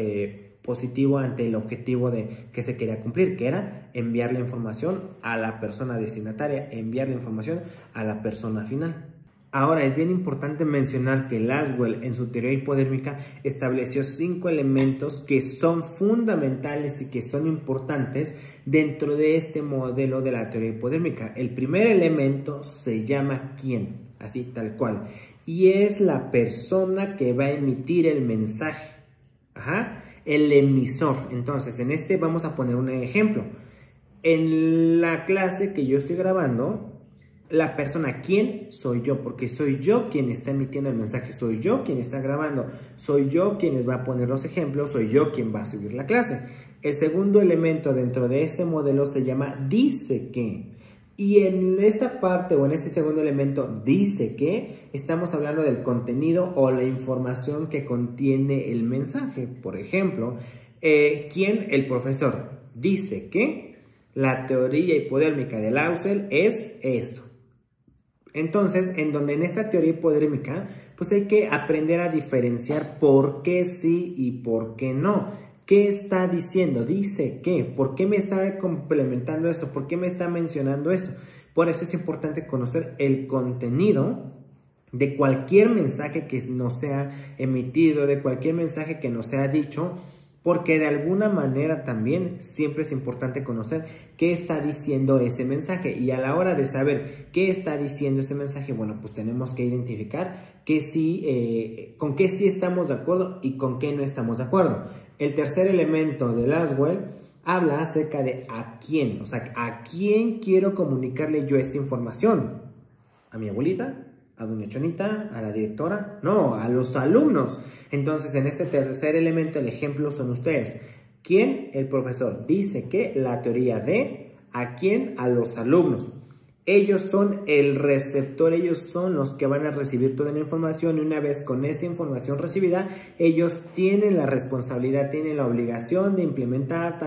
Speaker 1: positivo ante el objetivo que se quería cumplir, que era enviar la información a la persona destinataria, enviar la información a la persona final. Ahora, es bien importante mencionar que Lasswell en su teoría hipodérmica estableció 5 elementos que son fundamentales y que son importantes dentro de este modelo de la teoría hipodérmica. El primer elemento se llama quién, así tal cual, y es la persona que va a emitir el mensaje. El emisor. Entonces, en este vamos a poner un ejemplo. En la clase que yo estoy grabando, la persona, ¿quién? Soy yo, porque soy yo quien está emitiendo el mensaje, soy yo quien está grabando, soy yo quien les va a poner los ejemplos, soy yo quien va a subir la clase. El segundo elemento dentro de este modelo se llama dice que. Y en esta parte o en este segundo elemento dice que estamos hablando del contenido o la información que contiene el mensaje. Por ejemplo, ¿quién? El profesor dice que la teoría hipodérmica de Lasswell es esto. Entonces, en esta teoría hipodérmica, pues hay que aprender a diferenciar por qué sí y por qué no. ¿Qué está diciendo? ¿Dice qué? ¿Por qué me está complementando esto? ¿Por qué me está mencionando esto? Por eso es importante conocer el contenido de cualquier mensaje que nos sea emitido, de cualquier mensaje que nos sea dicho, porque de alguna manera también siempre es importante conocer qué está diciendo ese mensaje, y a la hora de saber qué está diciendo ese mensaje, bueno, pues tenemos que identificar que sí, con qué sí estamos de acuerdo y con qué no estamos de acuerdo. El tercer elemento de Lasswell habla acerca de a quién, o sea, a quién quiero comunicarle yo esta información. ¿A mi abuelita? ¿A doña Chonita? ¿A la directora? No, a los alumnos. Entonces, en este tercer elemento, el ejemplo son ustedes. ¿Quién? El profesor. Dice que la teoría de ¿a quién? A los alumnos. Ellos son el receptor, ellos son los que van a recibir toda la información, y una vez con esta información recibida, ellos tienen la responsabilidad, tienen la obligación de implementar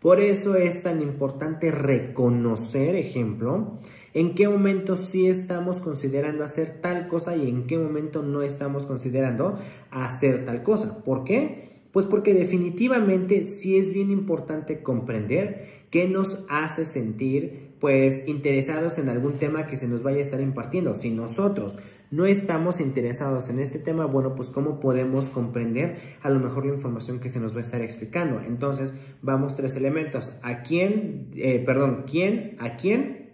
Speaker 1: Por eso es tan importante reconocer, ejemplo, en qué momento sí estamos considerando hacer tal cosa y en qué momento no estamos considerando hacer tal cosa. ¿Por qué? Pues porque definitivamente sí es bien importante comprender qué nos hace sentir pues interesados en algún tema que se nos vaya a estar impartiendo. Si nosotros no estamos interesados en este tema, bueno, pues cómo podemos comprender a lo mejor la información que se nos va a estar explicando. Entonces, vamos 3 elementos. ¿A quién? ¿Quién? ¿A quién?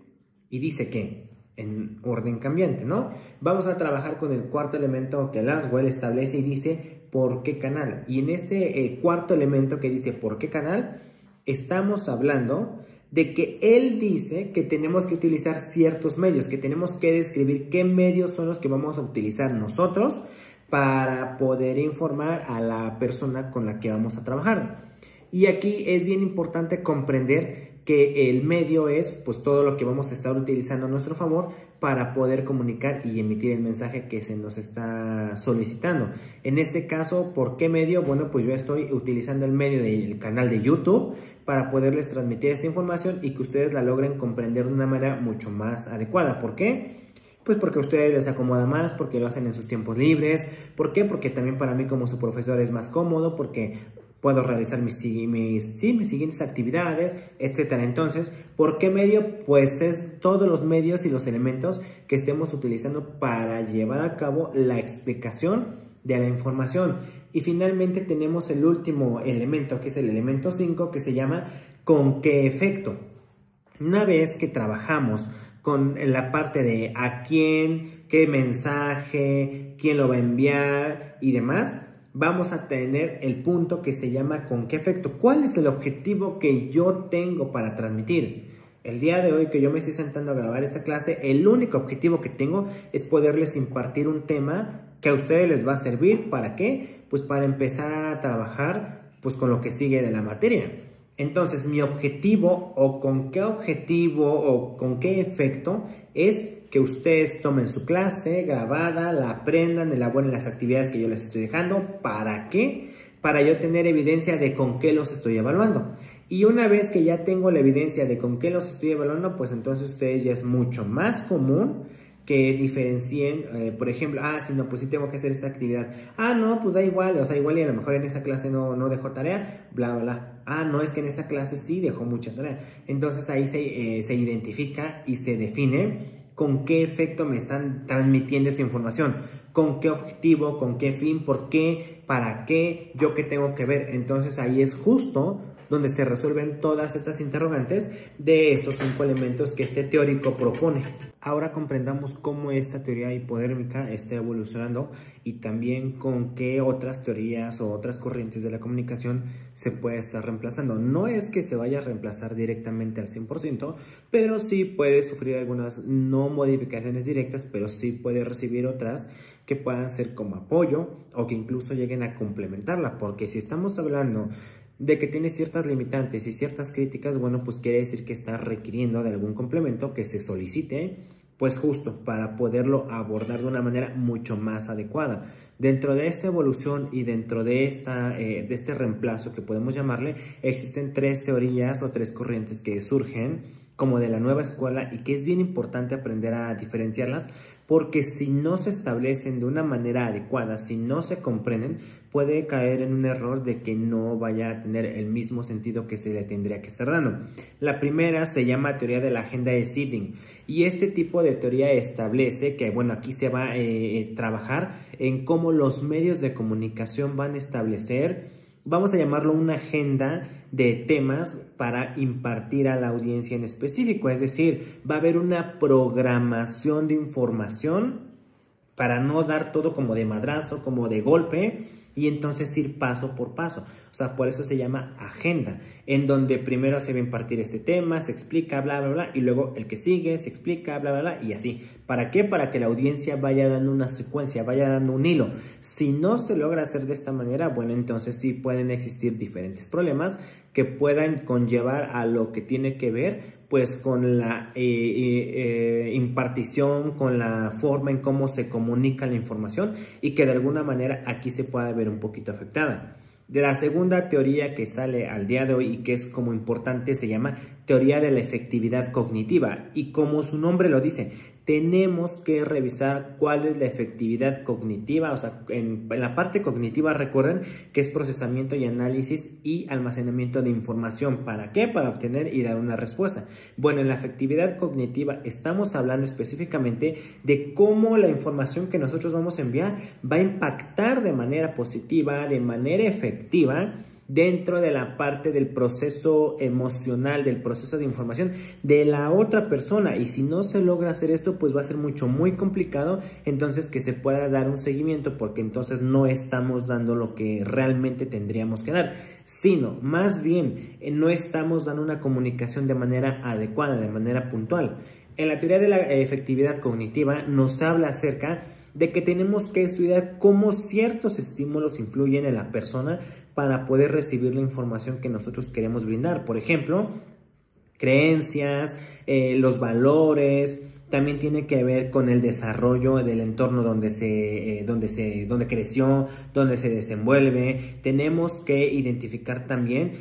Speaker 1: Y dice qué, en orden cambiante, ¿no? Vamos a trabajar con el cuarto elemento que Lasswell establece y dice ¿por qué canal? Y en este cuarto elemento que dice ¿por qué canal? Estamos hablando de que él dice que tenemos que utilizar ciertos medios, que tenemos que describir qué medios son los que vamos a utilizar nosotros para poder informar a la persona con la que vamos a trabajar. Y aquí es bien importante comprender que el medio es pues todo lo que vamos a estar utilizando a nuestro favor para poder comunicar y emitir el mensaje que se nos está solicitando. En este caso, ¿por qué medio? Bueno, pues yo estoy utilizando el medio del canal de YouTube para poderles transmitir esta información y que ustedes la logren comprender de una manera mucho más adecuada. ¿Por qué? Pues porque a ustedes les acomoda más, porque lo hacen en sus tiempos libres. ¿Por qué? Porque también para mí como su profesor es más cómodo, porque puedo realizar mis siguientes actividades, etcétera. Entonces, ¿por qué medio? Pues es todos los medios y los elementos que estemos utilizando para llevar a cabo la explicación de la información. Y finalmente tenemos el último elemento, que es el elemento 5, que se llama ¿con qué efecto? Una vez que trabajamos con la parte de a quién, qué mensaje, quién lo va a enviar y demás, vamos a tener el punto que se llama ¿con qué efecto? ¿Cuál es el objetivo que yo tengo para transmitir? El día de hoy que yo me estoy sentando a grabar esta clase, el único objetivo que tengo es poderles impartir un tema que a ustedes les va a servir. ¿Para qué? Pues para empezar a trabajar pues con lo que sigue de la materia. Entonces mi objetivo o con qué efecto es que ustedes tomen su clase grabada, la aprendan, elaboren las actividades que yo les estoy dejando. ¿Para qué? Para yo tener evidencia de con qué los estoy evaluando. Y una vez que ya tengo la evidencia de con qué los estoy evaluando, pues entonces ustedes ya es mucho más común que diferencien, por ejemplo, sí, no, pues sí tengo que hacer esta actividad. No, pues da igual, o sea, igual y a lo mejor en esta clase no dejó tarea, bla, bla, bla. No, es que en esta clase sí dejó mucha tarea. Entonces ahí se identifica y se define con qué efecto me están transmitiendo esta información, con qué objetivo, con qué fin, por qué, para qué, yo qué tengo que ver. Entonces ahí es justo donde se resuelven todas estas interrogantes de estos 5 elementos que este teórico propone. Ahora comprendamos cómo esta teoría hipodérmica está evolucionando y también con qué otras teorías o otras corrientes de la comunicación se puede estar reemplazando. No es que se vaya a reemplazar directamente al 100%, pero sí puede sufrir algunas no modificaciones directas, pero sí puede recibir otras que puedan ser como apoyo o que incluso lleguen a complementarla, porque si estamos hablando de que tiene ciertas limitantes y ciertas críticas, bueno, pues quiere decir que está requiriendo de algún complemento que se solicite, pues justo para poderlo abordar de una manera mucho más adecuada. Dentro de esta evolución y dentro de este reemplazo que podemos llamarle, existen 3 teorías o 3 corrientes que surgen como de la nueva escuela y que es bien importante aprender a diferenciarlas, porque si no se establecen de una manera adecuada, si no se comprenden, puede caer en un error de que no vaya a tener el mismo sentido que se le tendría que estar dando. La primera se llama teoría de la agenda de Seeding, y este tipo de teoría establece que, bueno, aquí se va a trabajar en cómo los medios de comunicación van a establecer, vamos a llamarlo una agenda de temas para impartir a la audiencia en específico. Es decir, va a haber una programación de información para no dar todo como de madrazo, como de golpe, y entonces ir paso por paso. O sea, por eso se llama agenda, en donde primero se va a impartir este tema, se explica, bla, bla, bla, y luego el que sigue se explica, bla, bla, bla, y así. ¿Para qué? Para que la audiencia vaya dando una secuencia, vaya dando un hilo. Si no se logra hacer de esta manera, bueno, entonces sí pueden existir diferentes problemas que puedan conllevar a lo que tiene que ver pues con la impartición, con la forma en cómo se comunica la información, y que de alguna manera aquí se pueda ver un poquito afectada. De la segunda teoría que sale al día de hoy y que es como importante, se llama teoría de la efectividad cognitiva, y como su nombre lo dice, tenemos que revisar cuál es la efectividad cognitiva. O sea, en la parte cognitiva, recuerden que es procesamiento y análisis y almacenamiento de información. ¿Para qué? Para obtener y dar una respuesta. Bueno, en la efectividad cognitiva estamos hablando específicamente de cómo la información que nosotros vamos a enviar va a impactar de manera positiva, de manera efectiva, dentro de la parte del proceso emocional, del proceso de información de la otra persona. Y si no se logra hacer esto, pues va a ser muy complicado entonces que se pueda dar un seguimiento, porque entonces no estamos dando lo que realmente tendríamos que dar, sino más bien no estamos dando una comunicación de manera adecuada, de manera puntual. En la teoría de la efectividad cognitiva nos habla acerca de que tenemos que estudiar cómo ciertos estímulos influyen en la persona para poder recibir la información que nosotros queremos brindar. Por ejemplo, creencias, los valores. También tiene que ver con el desarrollo del entorno donde creció, donde se desenvuelve. Tenemos que identificar también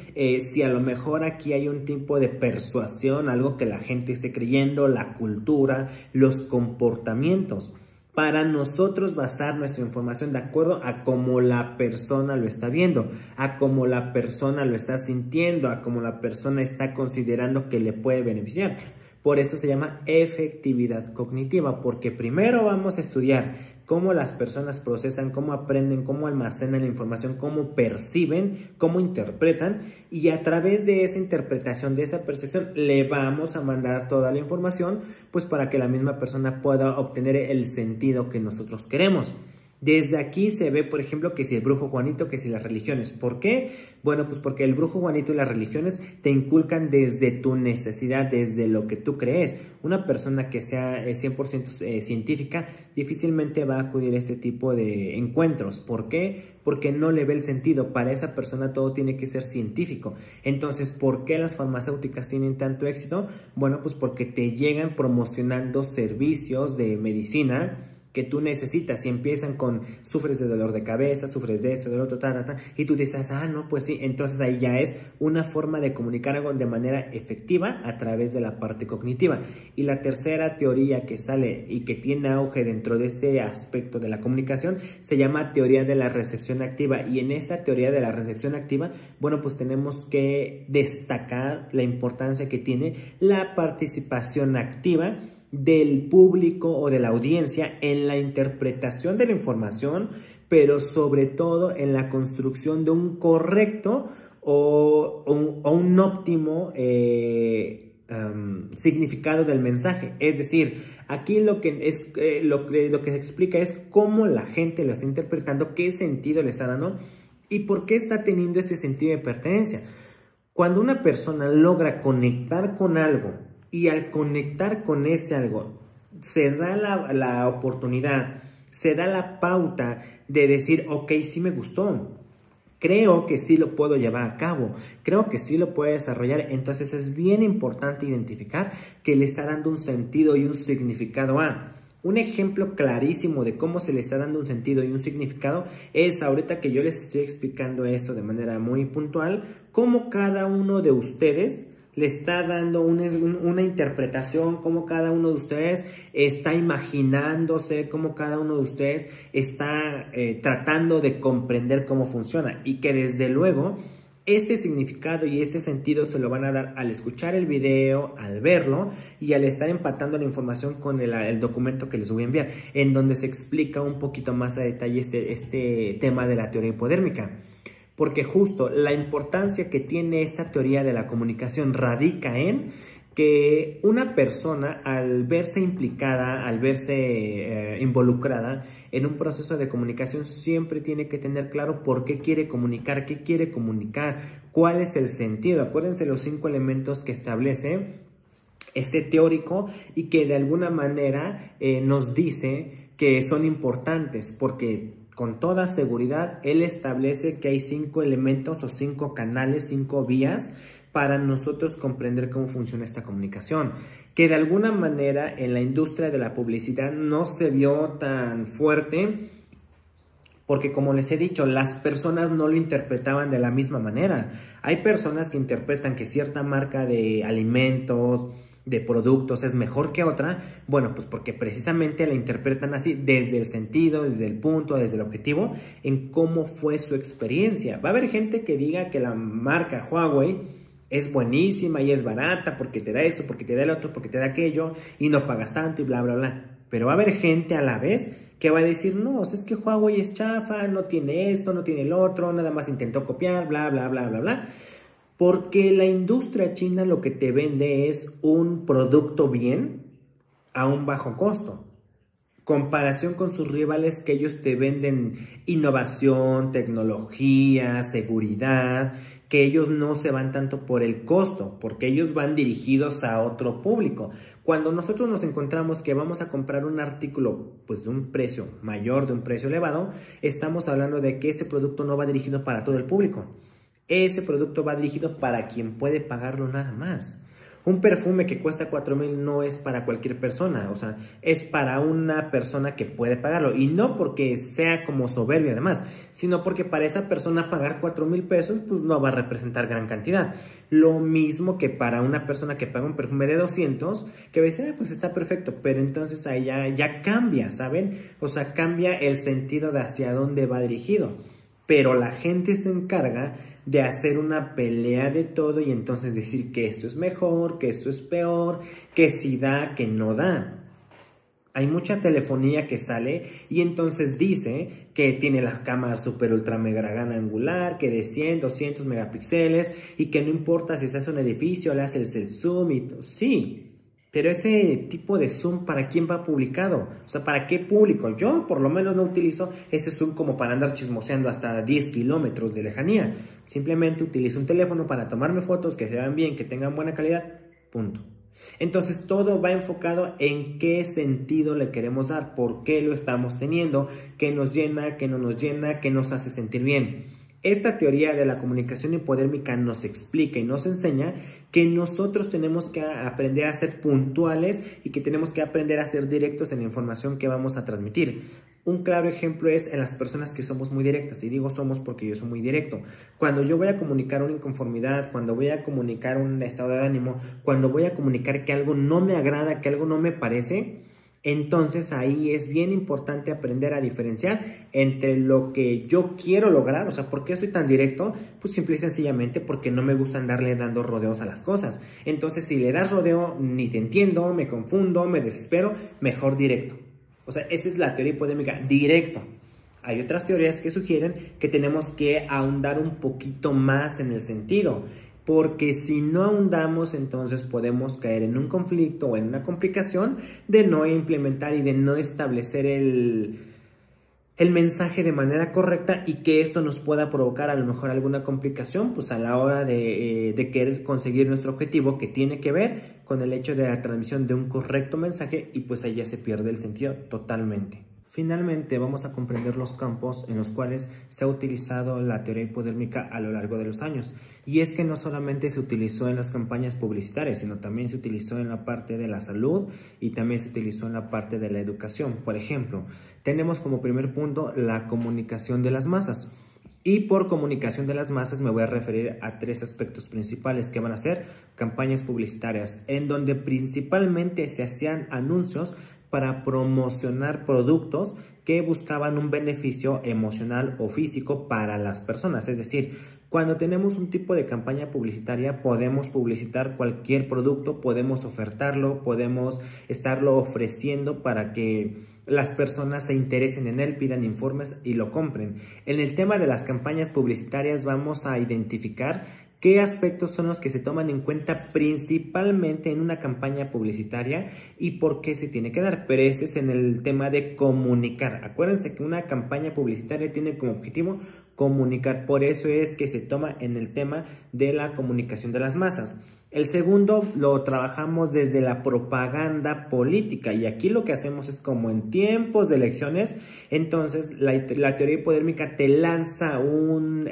Speaker 1: si a lo mejor aquí hay un tipo de persuasión, algo que la gente esté creyendo, la cultura, los comportamientos, para nosotros basar nuestra información de acuerdo a cómo la persona lo está viendo, a cómo la persona lo está sintiendo, a cómo la persona está considerando que le puede beneficiar. Por eso se llama efectividad cognitiva, porque primero vamos a estudiar cómo las personas procesan, cómo aprenden, cómo almacenan la información, cómo perciben, cómo interpretan, y a través de esa interpretación, de esa percepción, le vamos a mandar toda la información, pues para que la misma persona pueda obtener el sentido que nosotros queremos. Desde aquí se ve, por ejemplo, que si el brujo Juanito, que si las religiones. ¿Por qué? Bueno, pues porque el brujo Juanito y las religiones te inculcan desde tu necesidad, desde lo que tú crees. Una persona que sea 100% científica difícilmente va a acudir a este tipo de encuentros. ¿Por qué? Porque no le ve el sentido. Para esa persona todo tiene que ser científico. Entonces, ¿por qué las farmacéuticas tienen tanto éxito? Bueno, pues porque te llegan promocionando servicios de medicina que tú necesitas. Si empiezan con sufres de dolor de cabeza, sufres de esto, del otro, y tú dices, no, pues sí, entonces ahí ya es una forma de comunicar algo de manera efectiva a través de la parte cognitiva. Y la tercera teoría que sale y que tiene auge dentro de este aspecto de la comunicación se llama teoría de la recepción activa. Y en esta teoría de la recepción activa, bueno, pues tenemos que destacar la importancia que tiene la participación activa del público o de la audiencia en la interpretación de la información, pero sobre todo en la construcción de un correcto o un óptimo significado del mensaje. Es decir, aquí lo que se explica es cómo la gente lo está interpretando, qué sentido le está dando y por qué está teniendo este sentido de pertenencia. Cuando una persona logra conectar con algo y al conectar con ese algo se da la oportunidad, se da la pauta de decir, ok, sí me gustó, creo que sí lo puedo llevar a cabo, creo que sí lo puedo desarrollar. Entonces es bien importante identificar que le está dando un sentido y un significado a. Un ejemplo clarísimo de cómo se le está dando un sentido y un significado es ahorita que yo les estoy explicando esto de manera muy puntual, cómo cada uno de ustedes le está dando una interpretación, cómo cada uno de ustedes está imaginándose, cómo cada uno de ustedes está tratando de comprender cómo funciona, y que desde luego este significado y este sentido se lo van a dar al escuchar el video, al verlo y al estar empatando la información con el documento que les voy a enviar, en donde se explica un poquito más a detalle este tema de la teoría hipodérmica. Porque justo la importancia que tiene esta teoría de la comunicación radica en que una persona, al verse implicada, al verse involucrada en un proceso de comunicación, siempre tiene que tener claro por qué quiere comunicar, cuál es el sentido. Acuérdense los 5 elementos que establece este teórico y que de alguna manera nos dice que son importantes, porque con toda seguridad él establece que hay 5 elementos o 5 canales, 5 vías para nosotros comprender cómo funciona esta comunicación, que de alguna manera en la industria de la publicidad no se vio tan fuerte, porque como les he dicho, las personas no lo interpretaban de la misma manera. Hay personas que interpretan que cierta marca de alimentos, de productos es mejor que otra, bueno, pues porque precisamente la interpretan así, desde el sentido, desde el punto, desde el objetivo, en cómo fue su experiencia. Va a haber gente que diga que la marca Huawei es buenísima y es barata porque te da esto, porque te da el otro, porque te da aquello y no pagas tanto y bla, bla, bla. Pero va a haber gente a la vez que va a decir, no, es que Huawei es chafa, no tiene esto, no tiene el otro, nada más intentó copiar, bla, bla, bla, bla, bla. Porque la industria china lo que te vende es un producto bien a un bajo costo. Comparación con sus rivales, que ellos te venden innovación, tecnología, seguridad, que ellos no se van tanto por el costo, porque ellos van dirigidos a otro público. Cuando nosotros nos encontramos que vamos a comprar un artículo pues de un precio mayor, de un precio elevado, estamos hablando de que ese producto no va dirigido para todo el público. Ese producto va dirigido para quien puede pagarlo nada más. Un perfume que cuesta 4,000 no es para cualquier persona, o sea, es para una persona que puede pagarlo. Y no porque sea como soberbio además, sino porque para esa persona pagar 4,000 pesos pues no va a representar gran cantidad. Lo mismo que para una persona que paga un perfume de 200, que va a decir, pues está perfecto, pero entonces ahí ya cambia, ¿saben? O sea, cambia el sentido de hacia dónde va dirigido. Pero la gente se encarga de hacer una pelea de todo y entonces decir que esto es mejor, que esto es peor, que sí da, que no da. Hay mucha telefonía que sale y entonces dice que tiene las cámaras super ultra mega gran angular, que de 100, 200 megapíxeles y que no importa si se hace un edificio, le haces el zoom y todo. Sí, Pero ese tipo de zoom, ¿para quién va publicado? O sea, ¿para qué público? Yo por lo menos no utilizo ese zoom como para andar chismoseando hasta 10 kilómetros de lejanía. Simplemente utilizo un teléfono para tomarme fotos que se vean bien, que tengan buena calidad, punto. Entonces todo va enfocado en qué sentido le queremos dar, por qué lo estamos teniendo, qué nos llena, qué no nos llena, qué nos hace sentir bien. Esta teoría de la comunicación hipodérmica nos explica y nos enseña que nosotros tenemos que aprender a ser puntuales y que tenemos que aprender a ser directos en la información que vamos a transmitir. Un claro ejemplo es en las personas que somos muy directas, y digo somos porque yo soy muy directo. Cuando yo voy a comunicar una inconformidad, cuando voy a comunicar un estado de ánimo, cuando voy a comunicar que algo no me agrada, que algo no me parece, entonces ahí es bien importante aprender a diferenciar entre lo que yo quiero lograr. O sea, ¿por qué soy tan directo? Pues simple y sencillamente porque no me gusta andarle dando rodeos a las cosas. Entonces si le das rodeo, ni te entiendo, me confundo, me desespero, mejor directo. O sea, esa es la teoría hipodérmica, directo. Hay otras teorías que sugieren que tenemos que ahondar un poquito más en el sentido, porque si no ahondamos, entonces podemos caer en un conflicto o en una complicación de no implementar y de no establecer el mensaje de manera correcta, y que esto nos pueda provocar a lo mejor alguna complicación pues a la hora de querer conseguir nuestro objetivo, que tiene que ver con el hecho de la transmisión de un correcto mensaje, y pues ahí ya se pierde el sentido totalmente. Finalmente vamos a comprender los campos en los cuales se ha utilizado la teoría hipodérmica a lo largo de los años. Y es que no solamente se utilizó en las campañas publicitarias, sino también se utilizó en la parte de la salud y también se utilizó en la parte de la educación. Por ejemplo, tenemos como primer punto la comunicación de las masas. Y por comunicación de las masas me voy a referir a tres aspectos principales, que van a ser campañas publicitarias, en donde principalmente se hacían anuncios para promocionar productos que buscaban un beneficio emocional o físico para las personas. Es decir, cuando tenemos un tipo de campaña publicitaria, podemos publicitar cualquier producto, podemos ofertarlo, podemos estarlo ofreciendo para que las personas se interesen en él, pidan informes y lo compren. En el tema de las campañas publicitarias vamos a identificar qué aspectos son los que se toman en cuenta principalmente en una campaña publicitaria y por qué se tiene que dar. Pero este es en el tema de comunicar. Acuérdense que una campaña publicitaria tiene como objetivo comunicar. Por eso es que se toma en el tema de la comunicación de las masas. El segundo lo trabajamos desde la propaganda política, y aquí lo que hacemos es, como en tiempos de elecciones, entonces la teoría hipodérmica te lanza un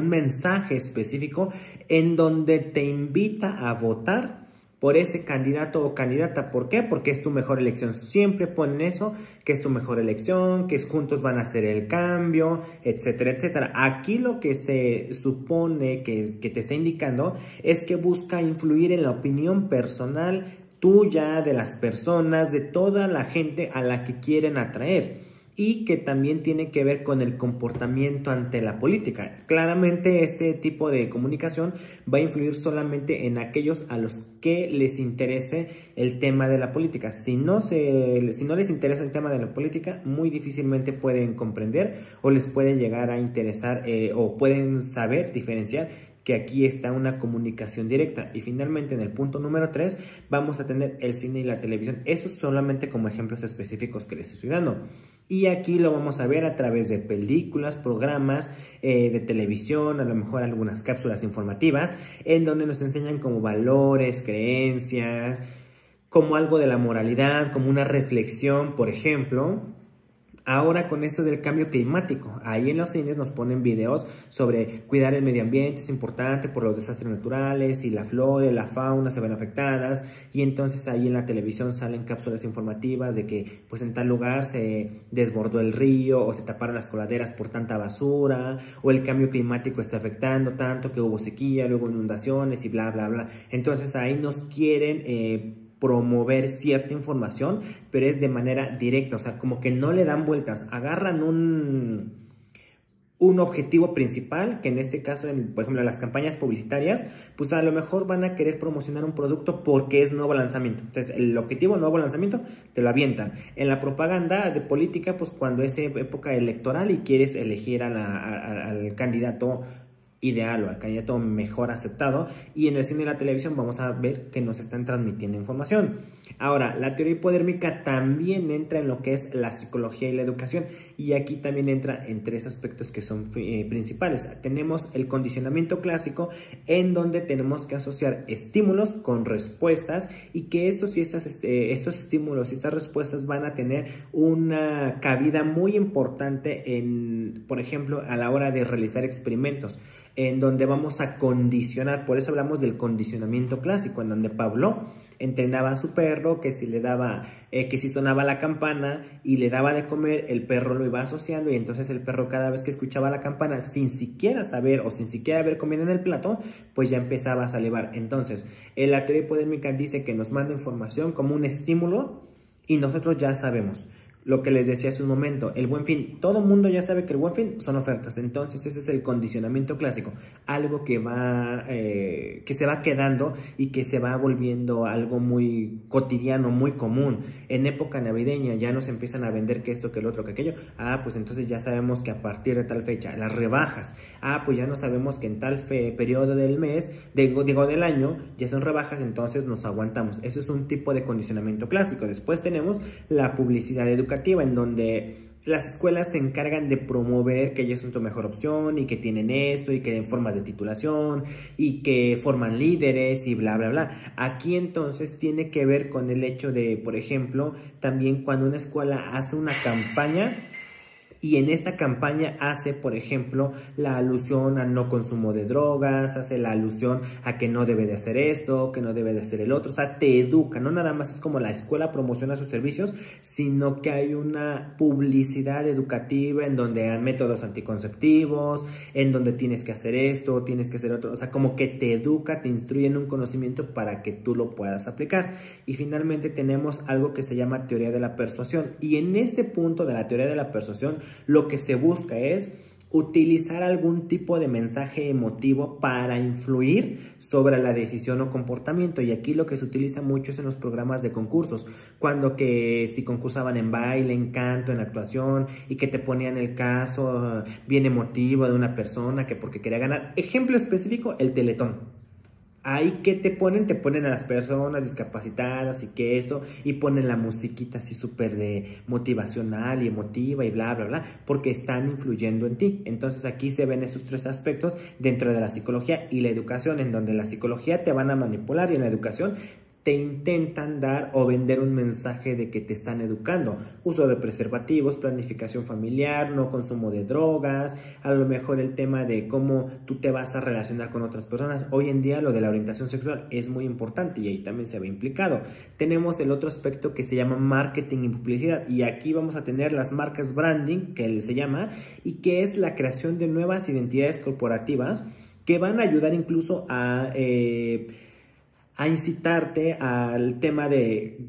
Speaker 1: mensaje específico en donde te invita a votar por ese candidato o candidata. ¿Por qué? Porque es tu mejor elección. Siempre ponen eso, que es tu mejor elección, que juntos van a hacer el cambio, etcétera, etcétera. Aquí lo que se supone que te está indicando es que busca influir en la opinión personal tuya, de las personas, de toda la gente a la que quieren atraer, y que también tiene que ver con el comportamiento ante la política. Claramente este tipo de comunicación va a influir solamente en aquellos a los que les interese el tema de la política. Si no les interesa el tema de la política, muy difícilmente pueden comprender o les puede llegar a interesar o pueden saber diferenciar que aquí está una comunicación directa. Y finalmente, en el punto número 3, vamos a tener el cine y la televisión. Estos solamente como ejemplos específicos que les estoy dando. Y aquí lo vamos a ver a través de películas, programas de televisión, a lo mejor algunas cápsulas informativas, en donde nos enseñan como valores, creencias, como algo de la moralidad, como una reflexión, por ejemplo. Ahora con esto del cambio climático, ahí en los cines nos ponen videos sobre cuidar el medio ambiente, es importante por los desastres naturales y la flora y la fauna se ven afectadas, y entonces ahí en la televisión salen cápsulas informativas de que pues en tal lugar se desbordó el río o se taparon las coladeras por tanta basura, o el cambio climático está afectando tanto que hubo sequía, luego inundaciones y bla bla bla. Entonces ahí nos quieren promover cierta información, pero es de manera directa, o sea, como que no le dan vueltas, agarran un objetivo principal, que en este caso, por ejemplo, en las campañas publicitarias, pues a lo mejor van a querer promocionar un producto porque es nuevo lanzamiento. Entonces, el objetivo, nuevo lanzamiento, te lo avientan. En la propaganda de política, pues cuando es época electoral y quieres elegir al candidato ideal o al candidato mejor aceptado, y en el cine y la televisión vamos a ver que nos están transmitiendo información. Ahora, la teoría hipodérmica también entra en lo que es la psicología y la educación, y aquí también entra en tres aspectos que son principales. Tenemos el condicionamiento clásico, en donde tenemos que asociar estímulos con respuestas, y que estos estímulos y estas respuestas van a tener una cabida muy importante en, por ejemplo, a la hora de realizar experimentos, en donde vamos a condicionar. Por eso hablamos del condicionamiento clásico, en donde Pavlov entrenaba a su perro que si le daba, que si sonaba la campana y le daba de comer, el perro lo iba asociando, y entonces el perro cada vez que escuchaba la campana, sin siquiera saber o sin siquiera haber comido en el plato, pues ya empezaba a salivar. Entonces, la teoría hipodérmica dice que nos manda información como un estímulo, y nosotros ya sabemos. Lo que les decía hace un momento, el Buen Fin, todo el mundo ya sabe que el Buen Fin son ofertas. Entonces ese es el condicionamiento clásico, algo que que se va quedando y que se va volviendo algo muy cotidiano, muy común. En época navideña ya nos empiezan a vender que esto, que el otro, que aquello. Pues entonces ya sabemos que a partir de tal fecha, las rebajas. Pues ya no sabemos que en tal periodo del mes, digo del año, ya son rebajas, entonces nos aguantamos. Eso es un tipo de condicionamiento clásico. Después tenemos la publicidad educativa, en donde las escuelas se encargan de promover que ellos son tu mejor opción, y que tienen esto, y que den formas de titulación, y que forman líderes, y bla, bla, bla. Aquí entonces tiene que ver con el hecho de, por ejemplo, también cuando una escuela hace una campaña, y en esta campaña hace, por ejemplo, la alusión al no consumo de drogas, hace la alusión a que no debe de hacer esto, que no debe de hacer el otro. O sea, te educa, no nada más es como la escuela promociona sus servicios, sino que hay una publicidad educativa en donde hay métodos anticonceptivos, en donde tienes que hacer esto, tienes que hacer otro. O sea, como que te educa, te instruye en un conocimiento para que tú lo puedas aplicar. Y finalmente tenemos algo que se llama teoría de la persuasión. Y en este punto de la teoría de la persuasión, lo que se busca es utilizar algún tipo de mensaje emotivo para influir sobre la decisión o comportamiento. Y aquí lo que se utiliza mucho es en los programas de concursos, cuando que si concursaban en baile, en canto, en actuación, y que te ponían el caso bien emotivo de una persona que porque quería ganar. Ejemplo específico, el Teletón. Ahí que te ponen a las personas discapacitadas y que esto, y ponen la musiquita así súper de motivacional y emotiva y bla, bla, bla, porque están influyendo en ti. Entonces aquí se ven esos tres aspectos dentro de la psicología y la educación, en donde en la psicología te van a manipular y en la educación te intentan dar o vender un mensaje de que te están educando. Uso de preservativos, planificación familiar, no consumo de drogas, a lo mejor el tema de cómo tú te vas a relacionar con otras personas. Hoy en día lo de la orientación sexual es muy importante y ahí también se ve implicado. Tenemos el otro aspecto que se llama marketing y publicidad, y aquí vamos a tener las marcas branding, que se llama, y que es la creación de nuevas identidades corporativas que van a ayudar incluso a incitarte al tema de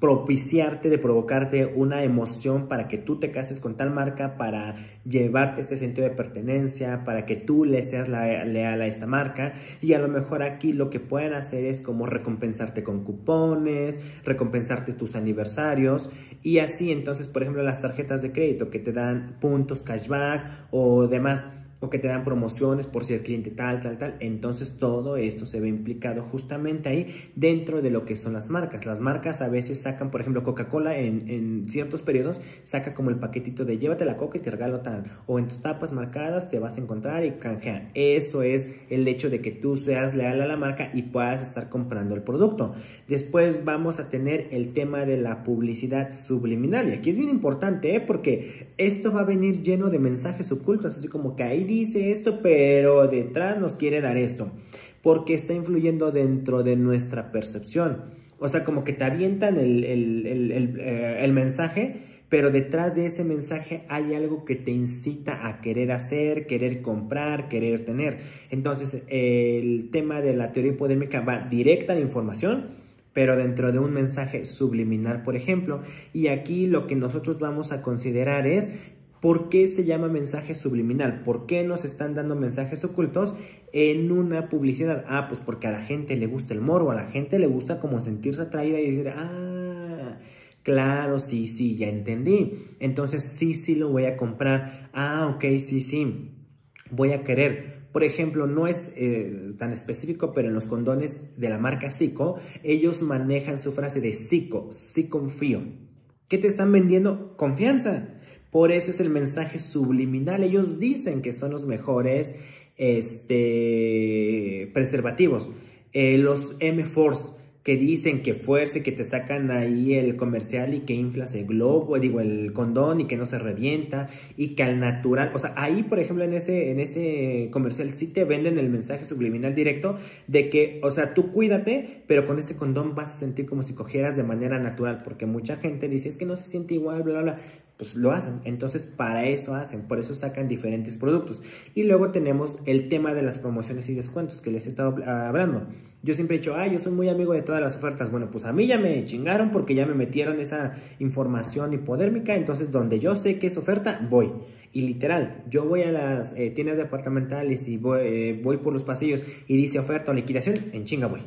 Speaker 1: propiciarte, de provocarte una emoción para que tú te cases con tal marca, para llevarte este sentido de pertenencia, para que tú le seas leal a esta marca. Y a lo mejor aquí lo que pueden hacer es como recompensarte con cupones, recompensarte tus aniversarios, y así entonces, por ejemplo, las tarjetas de crédito que te dan puntos, cashback o demás, o que te dan promociones por ser cliente tal. Entonces todo esto se ve implicado justamente ahí dentro de lo que son las marcas. Las marcas a veces sacan, por ejemplo, Coca-Cola en ciertos periodos saca como el paquetito de llévate la coca y te regalo tal, o en tus tapas marcadas te vas a encontrar y canjean. Eso es el hecho de que tú seas leal a la marca y puedas estar comprando el producto. Después vamos a tener el tema de la publicidad subliminal, y aquí es bien importante, porque esto va a venir lleno de mensajes ocultos, así como que ahí dice esto, pero detrás nos quiere dar esto, porque está influyendo dentro de nuestra percepción. O sea, como que te avientan el mensaje, pero detrás de ese mensaje hay algo que te incita a querer hacer, querer comprar, querer tener. Entonces, el tema de la teoría hipodérmica va directa a la información, pero dentro de un mensaje subliminal, por ejemplo. Y aquí lo que nosotros vamos a considerar es: ¿por qué se llama mensaje subliminal? ¿Por qué nos están dando mensajes ocultos en una publicidad? Pues porque a la gente le gusta el morbo, a la gente le gusta como sentirse atraída y decir, claro, sí, ya entendí. Entonces sí lo voy a comprar. Ok, sí. voy a querer. Por ejemplo, no es tan específico, pero en los condones de la marca Zico, ellos manejan su frase de Zico, sí confío. ¿Qué te están vendiendo? Confianza. Por eso es el mensaje subliminal. Ellos dicen que son los mejores preservativos. Los M-Force, que dicen que fuerza, que te sacan ahí el comercial y que inflas el globo, el condón y que no se revienta y que al natural, o sea, ahí por ejemplo en ese comercial sí te venden el mensaje subliminal directo de que, o sea, tú cuídate, pero con este condón vas a sentir como si cogieras de manera natural, porque mucha gente dice, es que no se siente igual, bla, bla, bla. Pues lo hacen, entonces para eso hacen, por eso sacan diferentes productos. Y luego tenemos el tema de las promociones y descuentos que les he estado hablando. Yo siempre he dicho, yo soy muy amigo de todas las ofertas. Bueno, pues a mí ya me chingaron porque ya me metieron esa información hipodérmica, entonces donde yo sé que es oferta, voy. Y literal, yo voy a las tiendas departamentales y voy por los pasillos y dice oferta o liquidación, en chinga voy.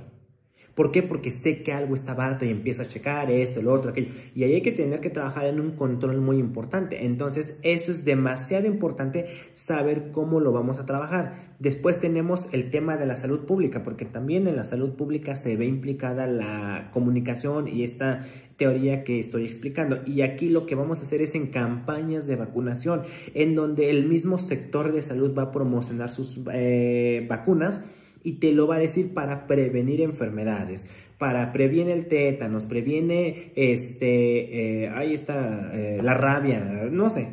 Speaker 1: ¿Por qué? Porque sé que algo está barato y empiezo a checar esto, lo otro, aquello. Y ahí hay que tener que trabajar en un control muy importante. Entonces, esto es demasiado importante saber cómo lo vamos a trabajar. Después tenemos el tema de la salud pública, porque también en la salud pública se ve implicada la comunicación y esta teoría que estoy explicando. Y aquí lo que vamos a hacer es en campañas de vacunación, en donde el mismo sector de salud va a promocionar sus vacunas. Y te lo va a decir para prevenir enfermedades, para previene el tétanos, previene la rabia, no sé,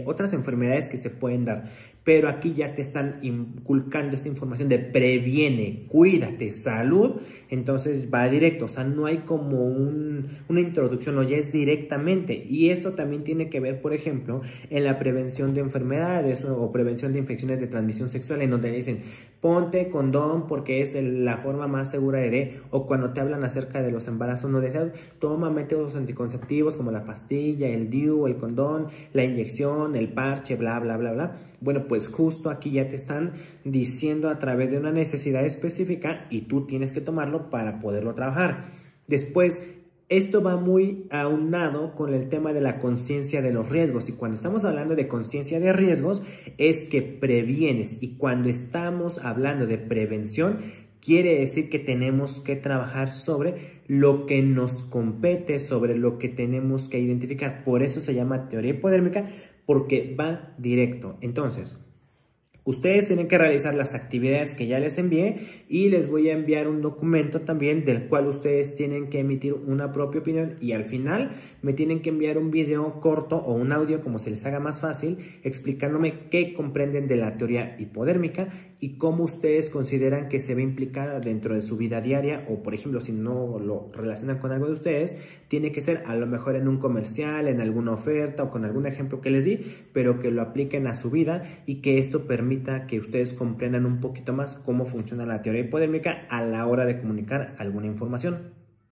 Speaker 1: otras enfermedades que se pueden dar. Pero aquí ya te están inculcando esta información de previene, cuídate, salud. Entonces va directo, o sea, no hay como una introducción, no, ya es directamente. Y esto también tiene que ver, por ejemplo, en la prevención de enfermedades o prevención de infecciones de transmisión sexual, en donde dicen, ponte condón porque es la forma más segura o cuando te hablan acerca de los embarazos no deseados, toma métodos anticonceptivos como la pastilla, el DIU, el condón, la inyección, el parche, bla, bla, bla, bla. Bueno, pues justo aquí ya te están diciendo a través de una necesidad específica y tú tienes que tomarlo para poderlo trabajar. Después, esto va muy aunado con el tema de la conciencia de los riesgos, y cuando estamos hablando de conciencia de riesgos es que previenes, y cuando estamos hablando de prevención quiere decir que tenemos que trabajar sobre lo que nos compete, sobre lo que tenemos que identificar. Por eso se llama teoría hipodérmica, porque va directo. Entonces, ustedes tienen que realizar las actividades que ya les envié y les voy a enviar un documento también del cual ustedes tienen que emitir una propia opinión, y al final me tienen que enviar un video corto o un audio, como se les haga más fácil, explicándome qué comprenden de la teoría hipodérmica y cómo ustedes consideran que se ve implicada dentro de su vida diaria, o por ejemplo si no lo relacionan con algo de ustedes, tiene que ser a lo mejor en un comercial, en alguna oferta o con algún ejemplo que les di, pero que lo apliquen a su vida y que esto permita que ustedes comprendan un poquito más cómo funciona la teoría hipodérmica a la hora de comunicar alguna información.